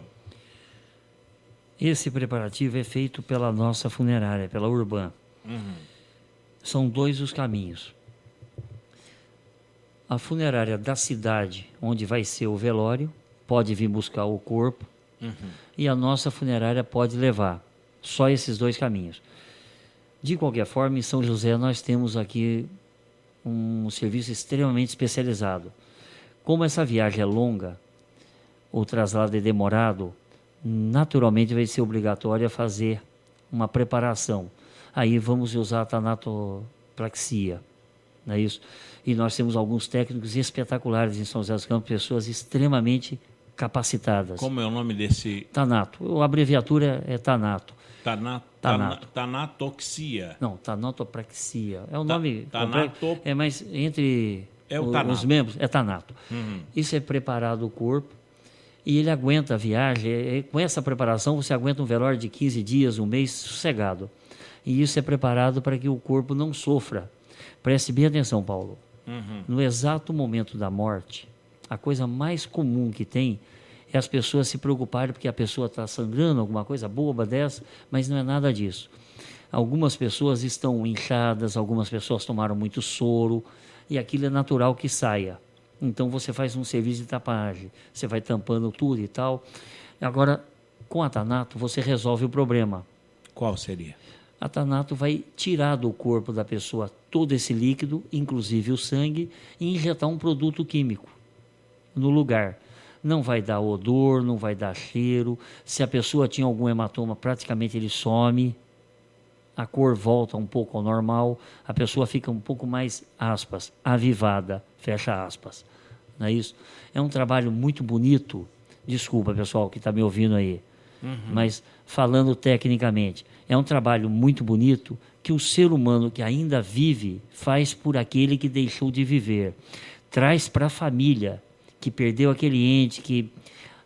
Esse preparativo é feito pela nossa funerária, pela Urban. Uhum. São 2 os caminhos. A funerária da cidade, onde vai ser o velório, pode vir buscar o corpo, e a nossa funerária pode levar. Só esses 2 caminhos. De qualquer forma, em São José nós temos aqui um serviço extremamente especializado. Como essa viagem é longa, o traslado é demorado, naturalmente vai ser obrigatório fazer uma preparação. Aí vamos usar a tanatopraxia, não é isso? E nós temos alguns técnicos espetaculares em São José dos Campos, pessoas extremamente capacitadas. Como é o nome desse? Tanato. A abreviatura é Tanato. Tanatoxia. Não, tanatopraxia. É o nome completo. Mas entre os membros é Tanato. Uhum. Isso é preparado o corpo e ele aguenta a viagem. Com essa preparação você aguenta um velório de 15 dias, um mês, sossegado. E isso é preparado para que o corpo não sofra. Preste bem atenção, Paulo. Uhum. No exato momento da morte, a coisa mais comum que tem é as pessoas se preocuparem porque a pessoa está sangrando, alguma coisa boba dessa, mas não é nada disso. Algumas pessoas estão inchadas, algumas pessoas tomaram muito soro, e aquilo é natural que saia. Então você faz um serviço de tapagem, você vai tampando tudo e tal. Agora, com a Tanato, você resolve o problema. Qual seria? A Thanato vai tirar do corpo da pessoa todo esse líquido, inclusive o sangue, e injetar um produto químico no lugar. Não vai dar odor, não vai dar cheiro. Se a pessoa tinha algum hematoma, praticamente ele some. A cor volta um pouco ao normal. A pessoa fica um pouco mais, aspas, avivada, fecha aspas. Não é isso? É um trabalho muito bonito. Desculpa, pessoal, que está me ouvindo aí. Mas falando tecnicamente, é um trabalho muito bonito que o ser humano que ainda vive faz por aquele que deixou de viver. Traz para a família que perdeu aquele ente, que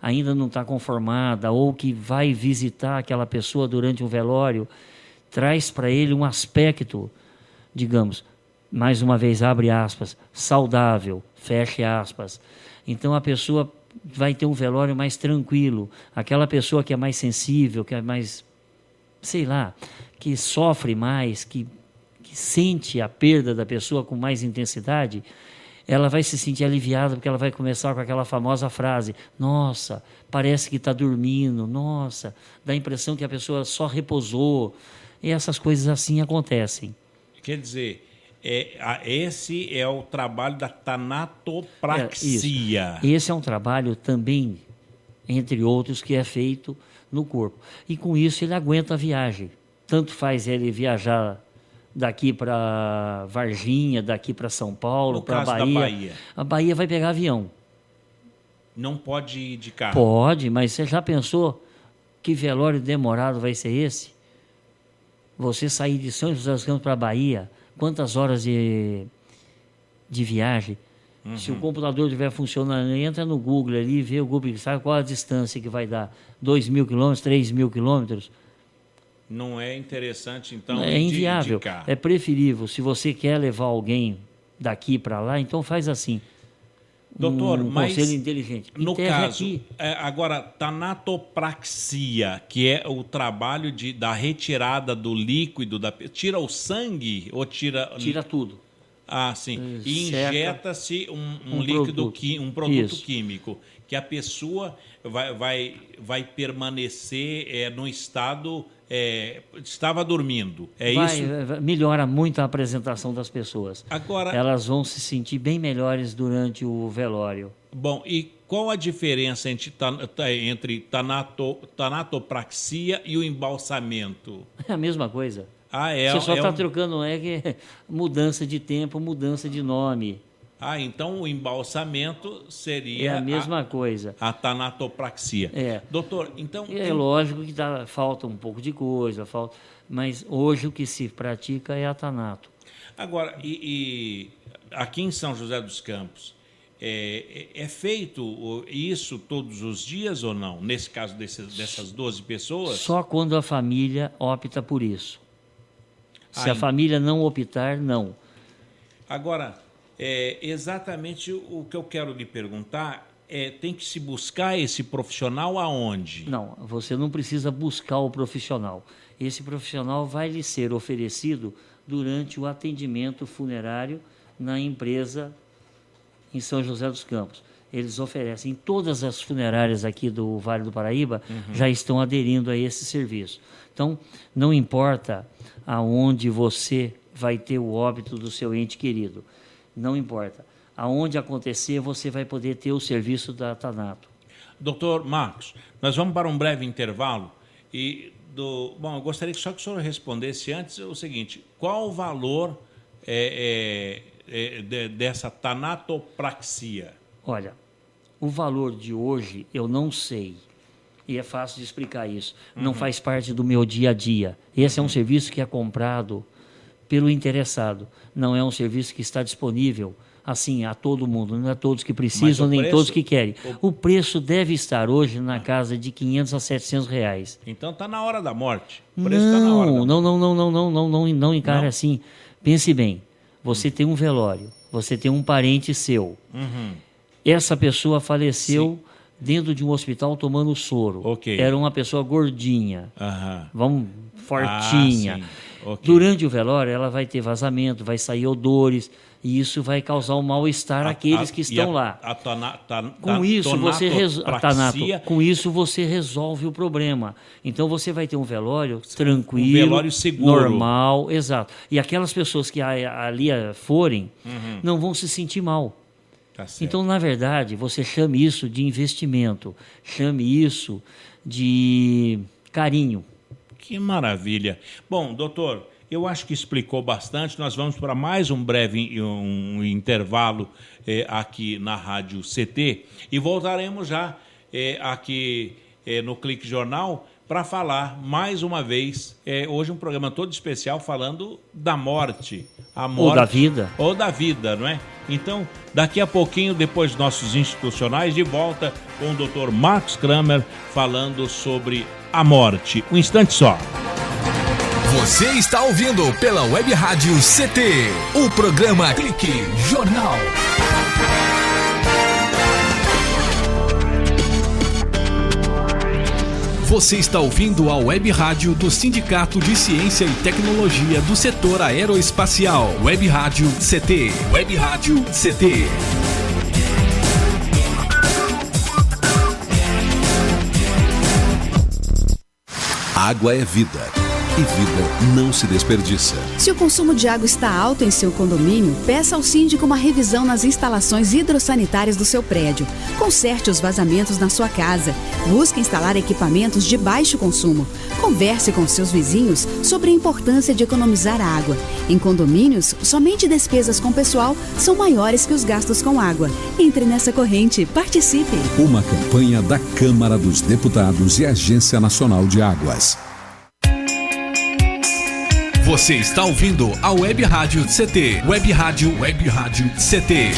ainda não está conformada ou que vai visitar aquela pessoa durante um velório, traz para ele um aspecto, digamos, mais uma vez, abre aspas, saudável, fecha aspas. Então a pessoa vai ter um velório mais tranquilo. Aquela pessoa que é mais sensível, que é mais, sei lá, que sofre mais, que sente a perda da pessoa com mais intensidade, ela vai se sentir aliviada, porque ela vai começar com aquela famosa frase: nossa, parece que está dormindo, nossa, dá a impressão que a pessoa só repousou. E essas coisas assim acontecem. Quer dizer, esse é o trabalho da tanatopraxia. Esse é um trabalho também, entre outros, que é feito no corpo. E com isso ele aguenta a viagem. Tanto faz ele viajar daqui para Varginha, daqui para São Paulo, para Bahia. A Bahia vai pegar avião. Não pode ir de carro? Pode, mas você já pensou que velório demorado vai ser esse? Você sair de São José dos Campos para a Bahia, quantas horas de viagem? Se o computador estiver funcionando, entra no Google ali, vê o Google, sabe qual a distância que vai dar? 2.000 quilômetros, 3.000 quilômetros? Não é interessante, então, é inviável. de carro. É preferível. Se você quer levar alguém daqui para lá, então faz assim. Doutor, mas conselho inteligente. No caso, aqui. Agora, tanatopraxia, que é o trabalho da retirada do líquido, tira o sangue ou tira... Tira tudo. Ah, sim. E injeta-se um líquido, um produto químico, que a pessoa vai permanecer no estado... estava dormindo, isso? Melhora muito a apresentação das pessoas. Agora, elas vão se sentir bem melhores durante o velório. Bom, e qual a diferença entre tanatopraxia e o embalsamento? É a mesma coisa. Você só está trocando mudança de tempo, mudança de nome. Então o embalsamento seria... É a mesma coisa. A tanatopraxia. Doutor, então... lógico que falta um pouco de coisa, mas hoje o que se pratica é a tanato. Agora, e aqui em São José dos Campos, é feito isso todos os dias ou não? Nesse caso dessas 12 pessoas? Só quando a família opta por isso. Se a família não optar, não. Agora... exatamente o que eu quero lhe perguntar tem que se buscar esse profissional aonde? Não, você não precisa buscar o profissional. Esse profissional vai lhe ser oferecido durante o atendimento funerário na empresa em São José dos Campos. Eles oferecem, todas as funerárias aqui do Vale do Paraíba já estão aderindo a esse serviço. Então, não importa aonde você vai ter o óbito do seu ente querido. Não importa. Aonde acontecer, você vai poder ter o serviço da Tanato. Doutor Marcos, nós vamos para um breve intervalo. Bom, eu gostaria só que o senhor respondesse antes o seguinte: qual o valor dessa tanatopraxia? Olha, o valor de hoje eu não sei. E é fácil de explicar isso. Não faz parte do meu dia a dia. Esse é um serviço que é comprado pelo interessado. Não é um serviço que está disponível assim a todo mundo. Não é todos que precisam, nem todos que querem. O preço deve estar hoje na casa de R$500 a R$700. Então está na hora da morte. O preço está na hora da morte. Não encare assim. Pense bem. Você tem um velório. Você tem um parente seu. Essa pessoa faleceu dentro de um hospital tomando soro. Era uma pessoa gordinha. Fortinha. Ok. Durante o velório, ela vai ter vazamento, vai sair odores, e isso vai causar um mal-estar àqueles que estão lá. Com isso, você resolve o problema. Então, você vai ter um velório tranquilo, um velório seguro. Normal, exato. E aquelas pessoas que ali forem, não vão se sentir mal. Tá certo. Então, na verdade, você chame isso de investimento, chame isso de carinho. Que maravilha. Bom, doutor, eu acho que explicou bastante. Nós vamos para mais um breve intervalo aqui na Rádio CT e voltaremos já aqui no Clique Jornal para falar mais uma vez, hoje um programa todo especial falando da morte. A morte. Ou da vida. Ou da vida, não é? Então, daqui a pouquinho, depois dos nossos institucionais, de volta com o Dr. Marcos Kramer falando sobre a morte. Um instante só. Você está ouvindo pela Web Rádio CT, o programa Clique Jornal. Você está ouvindo a Web Rádio do Sindicato de Ciência e Tecnologia do Setor Aeroespacial. Web Rádio CT. Web Rádio CT. Água é vida. E vida não se desperdiça. Se o consumo de água está alto em seu condomínio, peça ao síndico uma revisão nas instalações hidrossanitárias do seu prédio. Conserte os vazamentos na sua casa. Busque instalar equipamentos de baixo consumo. Converse com seus vizinhos sobre a importância de economizar água. Em condomínios, somente despesas com pessoal são maiores que os gastos com água. Entre nessa corrente, participe. Uma campanha da Câmara dos Deputados e Agência Nacional de Águas. Você está ouvindo a Web Rádio CT. Web Rádio CT.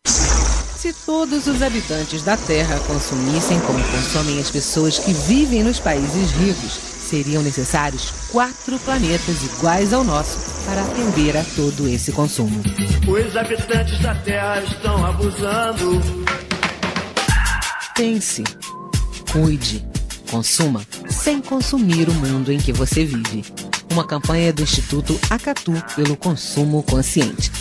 Se todos os habitantes da Terra consumissem como consomem as pessoas que vivem nos países ricos, seriam necessários 4 planetas iguais ao nosso para atender a todo esse consumo. Os habitantes da Terra estão abusando. Pense, cuide, consuma sem consumir o mundo em que você vive. Uma campanha do Instituto Acatu pelo consumo consciente.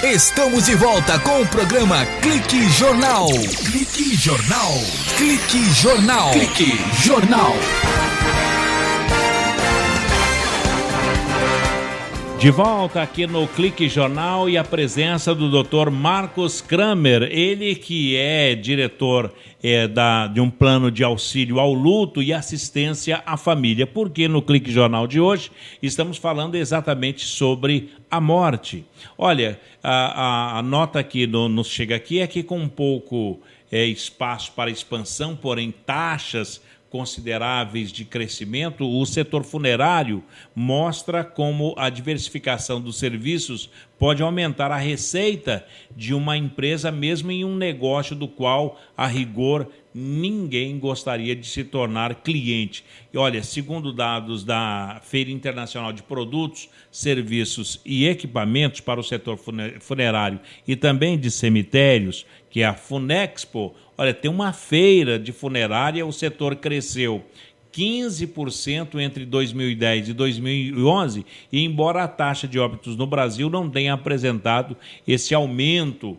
Estamos de volta com o programa Clique Jornal. Clique Jornal. Clique Jornal. Clique Jornal. De volta aqui no Clique Jornal e a presença do Dr. Marcos Kramer, ele que é diretor de um plano de auxílio ao luto e assistência à família. Porque no Clique Jornal de hoje estamos falando exatamente sobre a morte. Olha, a nota que nos chega aqui é que com um pouco espaço para expansão, porém taxas consideráveis de crescimento, o setor funerário mostra como a diversificação dos serviços pode aumentar a receita de uma empresa, mesmo em um negócio do qual, a rigor, ninguém gostaria de se tornar cliente. E olha, segundo dados da Feira Internacional de Produtos, Serviços e Equipamentos para o setor funerário e também de cemitérios, que é a Funexpo, olha, tem uma feira de funerária, o setor cresceu 15% entre 2010 e 2011, e embora a taxa de óbitos no Brasil não tenha apresentado esse aumento,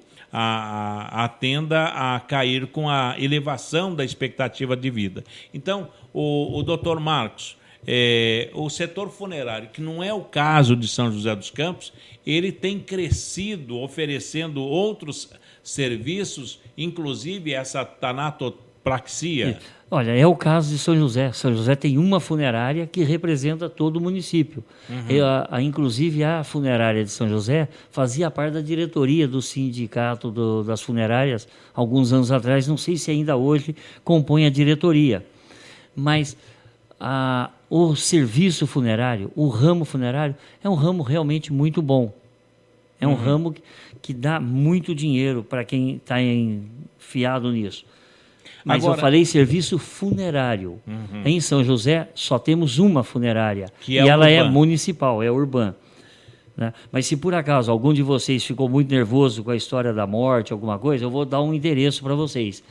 tenda a cair com a elevação da expectativa de vida. Então, o doutor Marcos, o setor funerário, que não é o caso de São José dos Campos, ele tem crescido oferecendo outros serviços, inclusive essa tanatopraxia. Olha, é o caso de São José. São José tem uma funerária que representa todo o município. Inclusive, a funerária de São José fazia parte da diretoria do sindicato das funerárias, alguns anos atrás, não sei se ainda hoje compõe a diretoria. Mas o serviço funerário, o ramo funerário, é um ramo realmente muito bom. É um ramo que dá muito dinheiro para quem está enfiado nisso. Mas agora, eu falei serviço funerário. Em São José só temos uma funerária. E ela é municipal, é urbana. Né? Mas se por acaso algum de vocês ficou muito nervoso com a história da morte, alguma coisa, eu vou dar um endereço para vocês.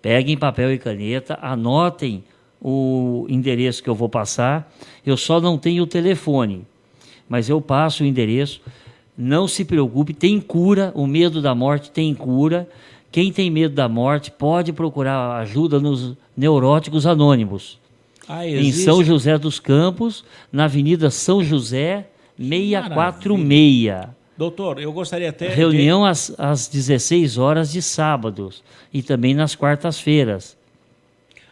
Peguem papel e caneta, anotem o endereço que eu vou passar. Eu só não tenho o telefone, mas eu passo o endereço. Não se preocupe, tem cura, o medo da morte tem cura. Quem tem medo da morte pode procurar ajuda nos Neuróticos Anônimos. Em São José dos Campos, na Avenida São José, 646. Doutor, eu gostaria até... Reunião às 16 horas de sábados e também nas quartas-feiras.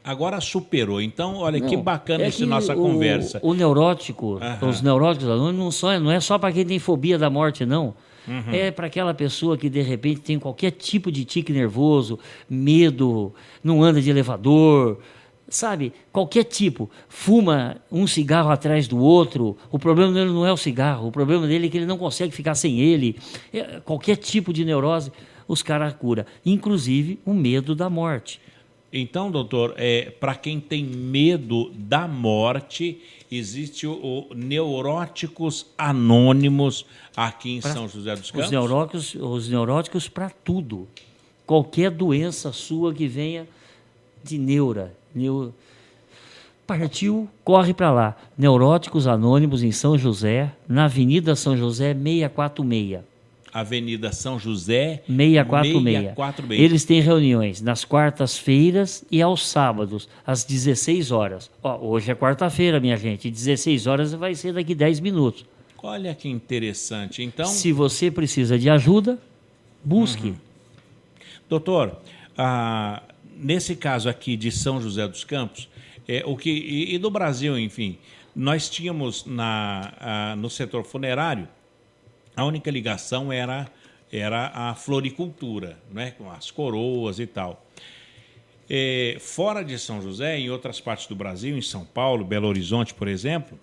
Agora superou. Então, olha, que bacana essa nossa conversa. O neurótico, os neuróticos anônimos não é só para quem tem fobia da morte, não. É para aquela pessoa que, de repente, tem qualquer tipo de tique nervoso, medo, não anda de elevador, sabe? Qualquer tipo. Fuma um cigarro atrás do outro. O problema dele não é o cigarro. O problema dele é que ele não consegue ficar sem ele. Qualquer tipo de neurose, os caras curam. Inclusive, o medo da morte. Então, doutor, para quem tem medo da morte, existe o Neuróticos Anônimos aqui em São José dos Campos? Os neuróticos para tudo. Qualquer doença sua que venha de partiu, corre para lá. Neuróticos Anônimos em São José, na Avenida São José 646. Avenida São José 646. Eles têm reuniões nas quartas-feiras e aos sábados, às 16 horas. Hoje é quarta-feira, minha gente, 16 horas vai ser daqui 10 minutos. Olha que interessante. Então, se você precisa de ajuda, busque. Doutor, nesse caso aqui de São José dos Campos, e do Brasil, enfim, nós tínhamos no setor funerário, a única ligação era a floricultura, né, com as coroas e tal. Fora de São José, em outras partes do Brasil, em São Paulo, Belo Horizonte, por exemplo,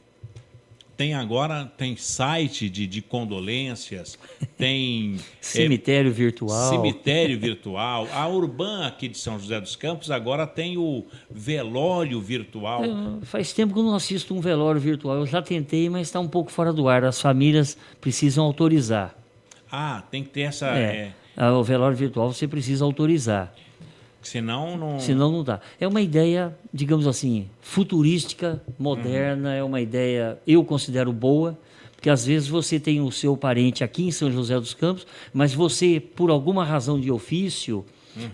tem site de condolências, tem... Cemitério virtual. Cemitério virtual. A Urban aqui de São José dos Campos agora tem o velório virtual. Faz tempo que eu não assisto um velório virtual. Eu já tentei, mas está um pouco fora do ar. As famílias precisam autorizar. Tem que ter essa... O velório virtual você precisa autorizar. Senão não dá. É uma ideia, digamos assim, futurística, moderna, é uma ideia, eu considero boa, porque às vezes você tem o seu parente aqui em São José dos Campos, mas você, por alguma razão de ofício,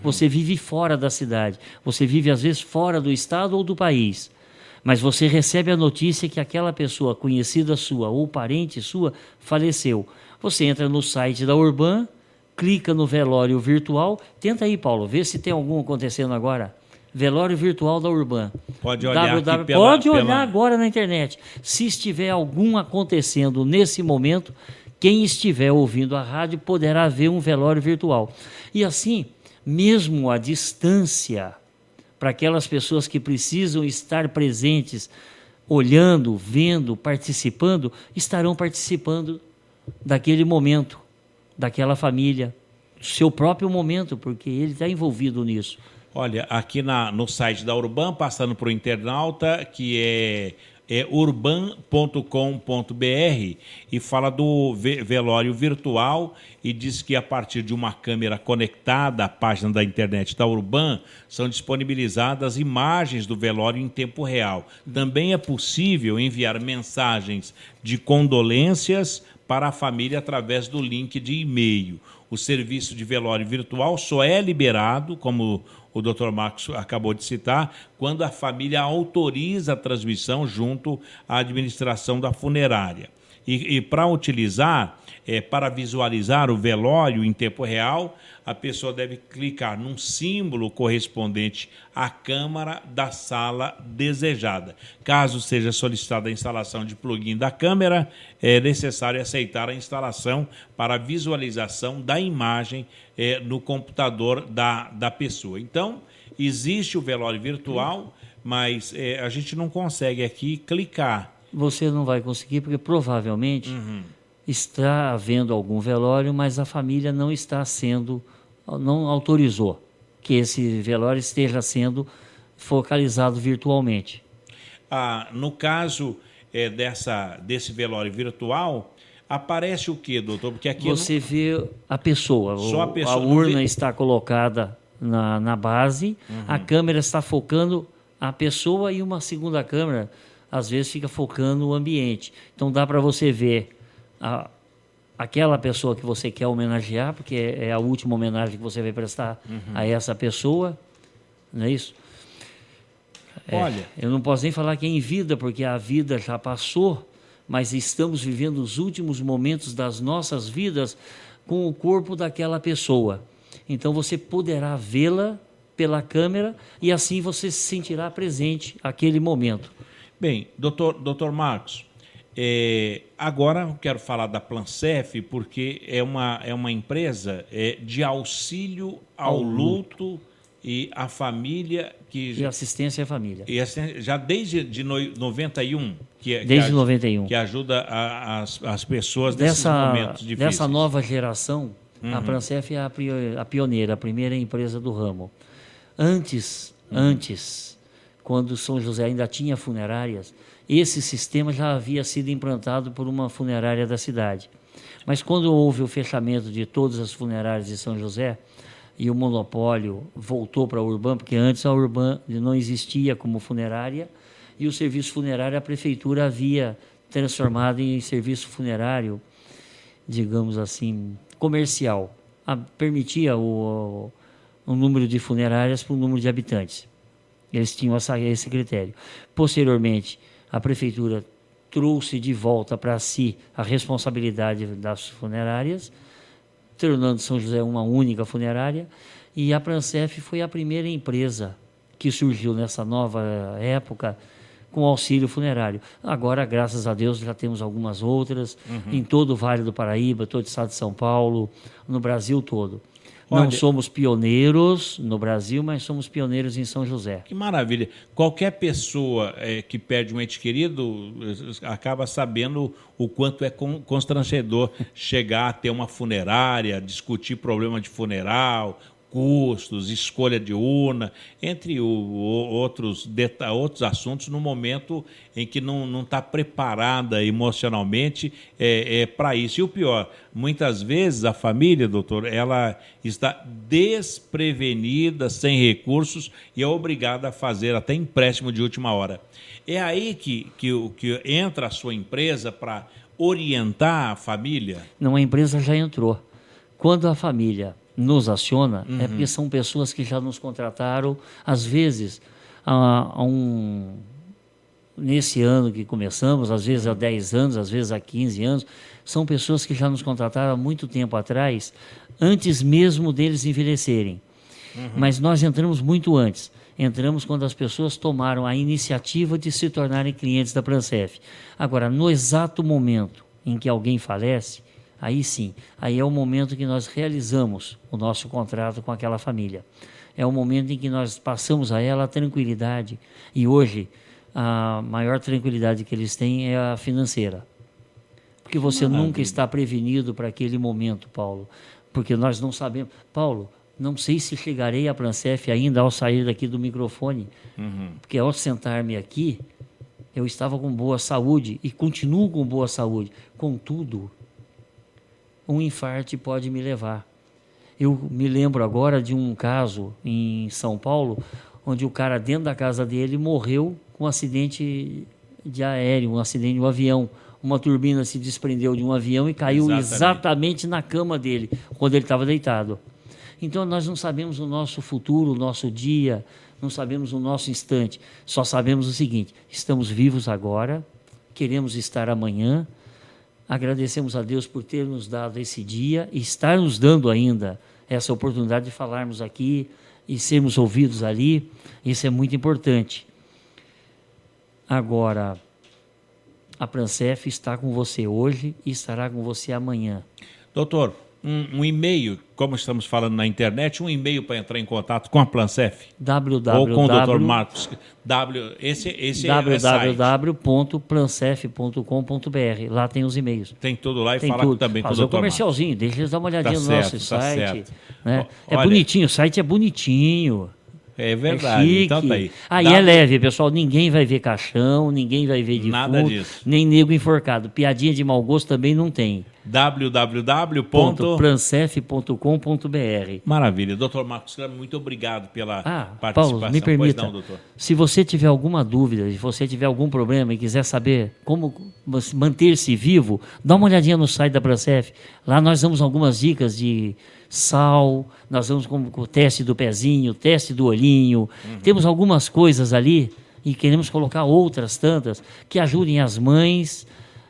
você vive fora da cidade. Você vive, às vezes, fora do estado ou do país. Mas você recebe a notícia que aquela pessoa conhecida sua ou parente sua faleceu. Você entra no site da Urban, clica no velório virtual. Tenta aí, Paulo, vê se tem algum acontecendo agora. Velório virtual da Urban. Pode olhar Pode olhar agora na internet. Se estiver algum acontecendo nesse momento, quem estiver ouvindo a rádio poderá ver um velório virtual. E assim, mesmo à distância, para aquelas pessoas que precisam estar presentes, olhando, vendo, participando, estarão participando daquele momento, daquela família, do seu próprio momento, porque ele está envolvido nisso. Olha, aqui no site da Urban, passando para o internauta, que é urban.com.br, e fala do velório virtual e diz que a partir de uma câmera conectada à página da internet da Urban, são disponibilizadas imagens do velório em tempo real. Também é possível enviar mensagens de condolências para a família através do link de e-mail. O serviço de velório virtual só é liberado, como o Dr. Marcos acabou de citar, quando a família autoriza a transmissão junto à administração da funerária. E para utilizar, para visualizar o velório em tempo real, a pessoa deve clicar num símbolo correspondente à câmara da sala desejada. Caso seja solicitada a instalação de plugin da câmera, é necessário aceitar a instalação para visualização da imagem no computador da pessoa. Então, existe o velório virtual, mas a gente não consegue aqui clicar. Você não vai conseguir porque provavelmente está havendo algum velório, mas a família não autorizou que esse velório esteja sendo focalizado virtualmente. No caso desse velório virtual, aparece o quê, doutor? Porque aqui você vê a pessoa, só a pessoa a urna está colocada na base, a câmera está focando a pessoa e uma segunda câmera, às vezes, fica focando o ambiente. Então, dá para você ver aquela pessoa que você quer homenagear, porque é a última homenagem que você vai prestar a essa pessoa, não é isso? Olha, eu não posso nem falar que é em vida, porque a vida já passou, mas estamos vivendo os últimos momentos das nossas vidas com o corpo daquela pessoa. Então você poderá vê-la pela câmera e assim você se sentirá presente naquele momento. Bem, doutor Marcos, agora eu quero falar da Plancef, porque é uma empresa de auxílio ao luto e à família. E assistência à família. E já desde 91? Desde 91. Que ajuda as pessoas nesses momentos difíceis. Dessa nova geração, a Plancef é a pioneira, a primeira empresa do ramo. Antes, quando São José ainda tinha funerárias, esse sistema já havia sido implantado por uma funerária da cidade. Mas quando houve o fechamento de todas as funerárias de São José, e o monopólio voltou para a Urban, porque antes a Urban não existia como funerária, e o serviço funerário a prefeitura havia transformado em serviço funerário, digamos assim, comercial. Permitia o número de funerárias para o número de habitantes. Eles tinham esse critério. Posteriormente, a prefeitura trouxe de volta para si a responsabilidade das funerárias, tornando São José uma única funerária, e a Plancef foi a primeira empresa que surgiu nessa nova época com auxílio funerário. Agora, graças a Deus, já temos algumas outras em todo o Vale do Paraíba, todo o estado de São Paulo, no Brasil todo. Não somos pioneiros no Brasil, mas somos pioneiros em São José. Que maravilha. Qualquer pessoa que perde um ente querido acaba sabendo o quanto é constrangedor chegar a ter uma funerária, discutir problema de funeral, custos, escolha de urna, entre outros assuntos, no momento em que não está preparada emocionalmente para isso. E o pior, muitas vezes a família, doutor, ela está desprevenida, sem recursos, e é obrigada a fazer até empréstimo de última hora. É aí que entra a sua empresa para orientar a família? Não, a empresa já entrou. Quando a família nos aciona, é porque são pessoas que já nos contrataram, às vezes, nesse ano que começamos, às vezes há 10 anos, às vezes há 15 anos, são pessoas que já nos contrataram há muito tempo atrás, antes mesmo deles envelhecerem. Mas nós entramos muito antes. Entramos quando as pessoas tomaram a iniciativa de se tornarem clientes da Plancef. Agora, no exato momento em que alguém falece, aí sim, aí é o momento que nós realizamos o nosso contrato com aquela família. É o momento em que nós passamos a ela a tranquilidade. E hoje, a maior tranquilidade que eles têm é a financeira. Porque você nunca está prevenido para aquele momento, Paulo. Porque nós não sabemos. Paulo, não sei se chegarei à Plancef ainda ao sair daqui do microfone. Porque ao sentar-me aqui, eu estava com boa saúde e continuo com boa saúde. Contudo, um infarte pode me levar. Eu me lembro agora de um caso em São Paulo, onde o cara dentro da casa dele morreu com um acidente de aéreo, um acidente de um avião. Uma turbina se desprendeu de um avião e caiu exatamente na cama dele, quando ele estava deitado. Então nós não sabemos o nosso futuro, o nosso dia, não sabemos o nosso instante. Só sabemos o seguinte: estamos vivos agora, queremos estar amanhã. Agradecemos a Deus por ter nos dado esse dia e estar nos dando ainda essa oportunidade de falarmos aqui e sermos ouvidos ali. Isso é muito importante. Agora, a Plancef está com você hoje e estará com você amanhã. Doutor, um e-mail, como estamos falando na internet, um e-mail para entrar em contato com a Plancef? Ou com o Dr. Marcos. Esse www.plancef.com.br. Lá tem os e-mails. Tem tudo lá e fala também com o Dr. Marcos. Comercialzinho, deixa eles dar uma olhadinha no nosso site. Certo. Né? É bonitinho, o site é bonitinho. É verdade, chique. Então tá aí. Aí é leve, pessoal, ninguém vai ver caixão, ninguém vai ver defunto, nada disso. Nem nego enforcado. Piadinha de mau gosto também não tem. www.prancef.com.br. Maravilha. Doutor Marcos Kramer, muito obrigado pela participação. Paulo, me permita, pois não, doutor? Se você tiver alguma dúvida, se você tiver algum problema e quiser saber como manter-se vivo, dá uma olhadinha no site da Prancef. Lá nós damos algumas dicas de sal, nós damos com o teste do pezinho, teste do olhinho. Temos algumas coisas ali e queremos colocar outras tantas que ajudem as mães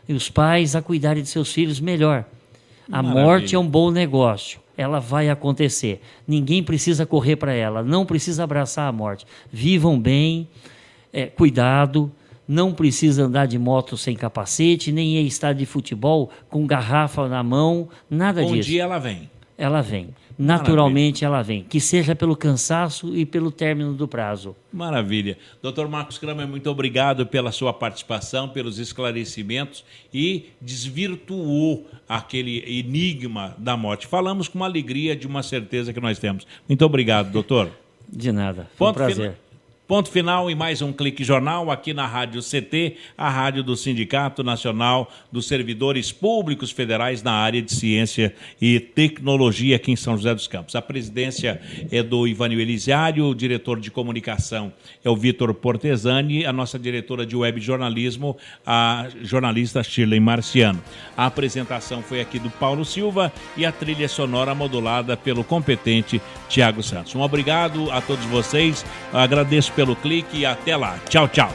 e os pais a cuidarem de seus filhos melhor. A morte é um bom negócio. Ela vai acontecer. Ninguém precisa correr para ela. Não precisa abraçar a morte. Vivam bem, cuidado. Não precisa andar de moto sem capacete, nem em estádio de futebol com garrafa na mão. Nada disso. Um dia ela vem. Ela vem. Naturalmente ela vem. Que seja pelo cansaço e pelo término do prazo. Maravilha. Dr. Marcos Kramer, muito obrigado pela sua participação, pelos esclarecimentos e desvirtuou aquele enigma da morte. Falamos com uma alegria de uma certeza que nós temos. Muito obrigado, doutor. De nada. Foi um prazer. Ponto final em mais um Clique Jornal aqui na Rádio CT, a rádio do Sindicato Nacional dos Servidores Públicos Federais na área de Ciência e Tecnologia aqui em São José dos Campos. A presidência é do Ivanil Elisiário, o diretor de comunicação é o Vitor Portesani, a nossa diretora de web jornalismo, a jornalista Shirley Marciano. A apresentação foi aqui do Paulo Silva e a trilha sonora modulada pelo competente Tiago Santos. Um obrigado a todos vocês, agradeço pelo clique e até lá. Tchau, tchau.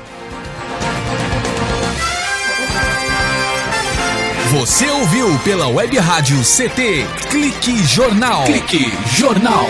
Você ouviu pela Web Rádio CT Clique Jornal. Clique Jornal.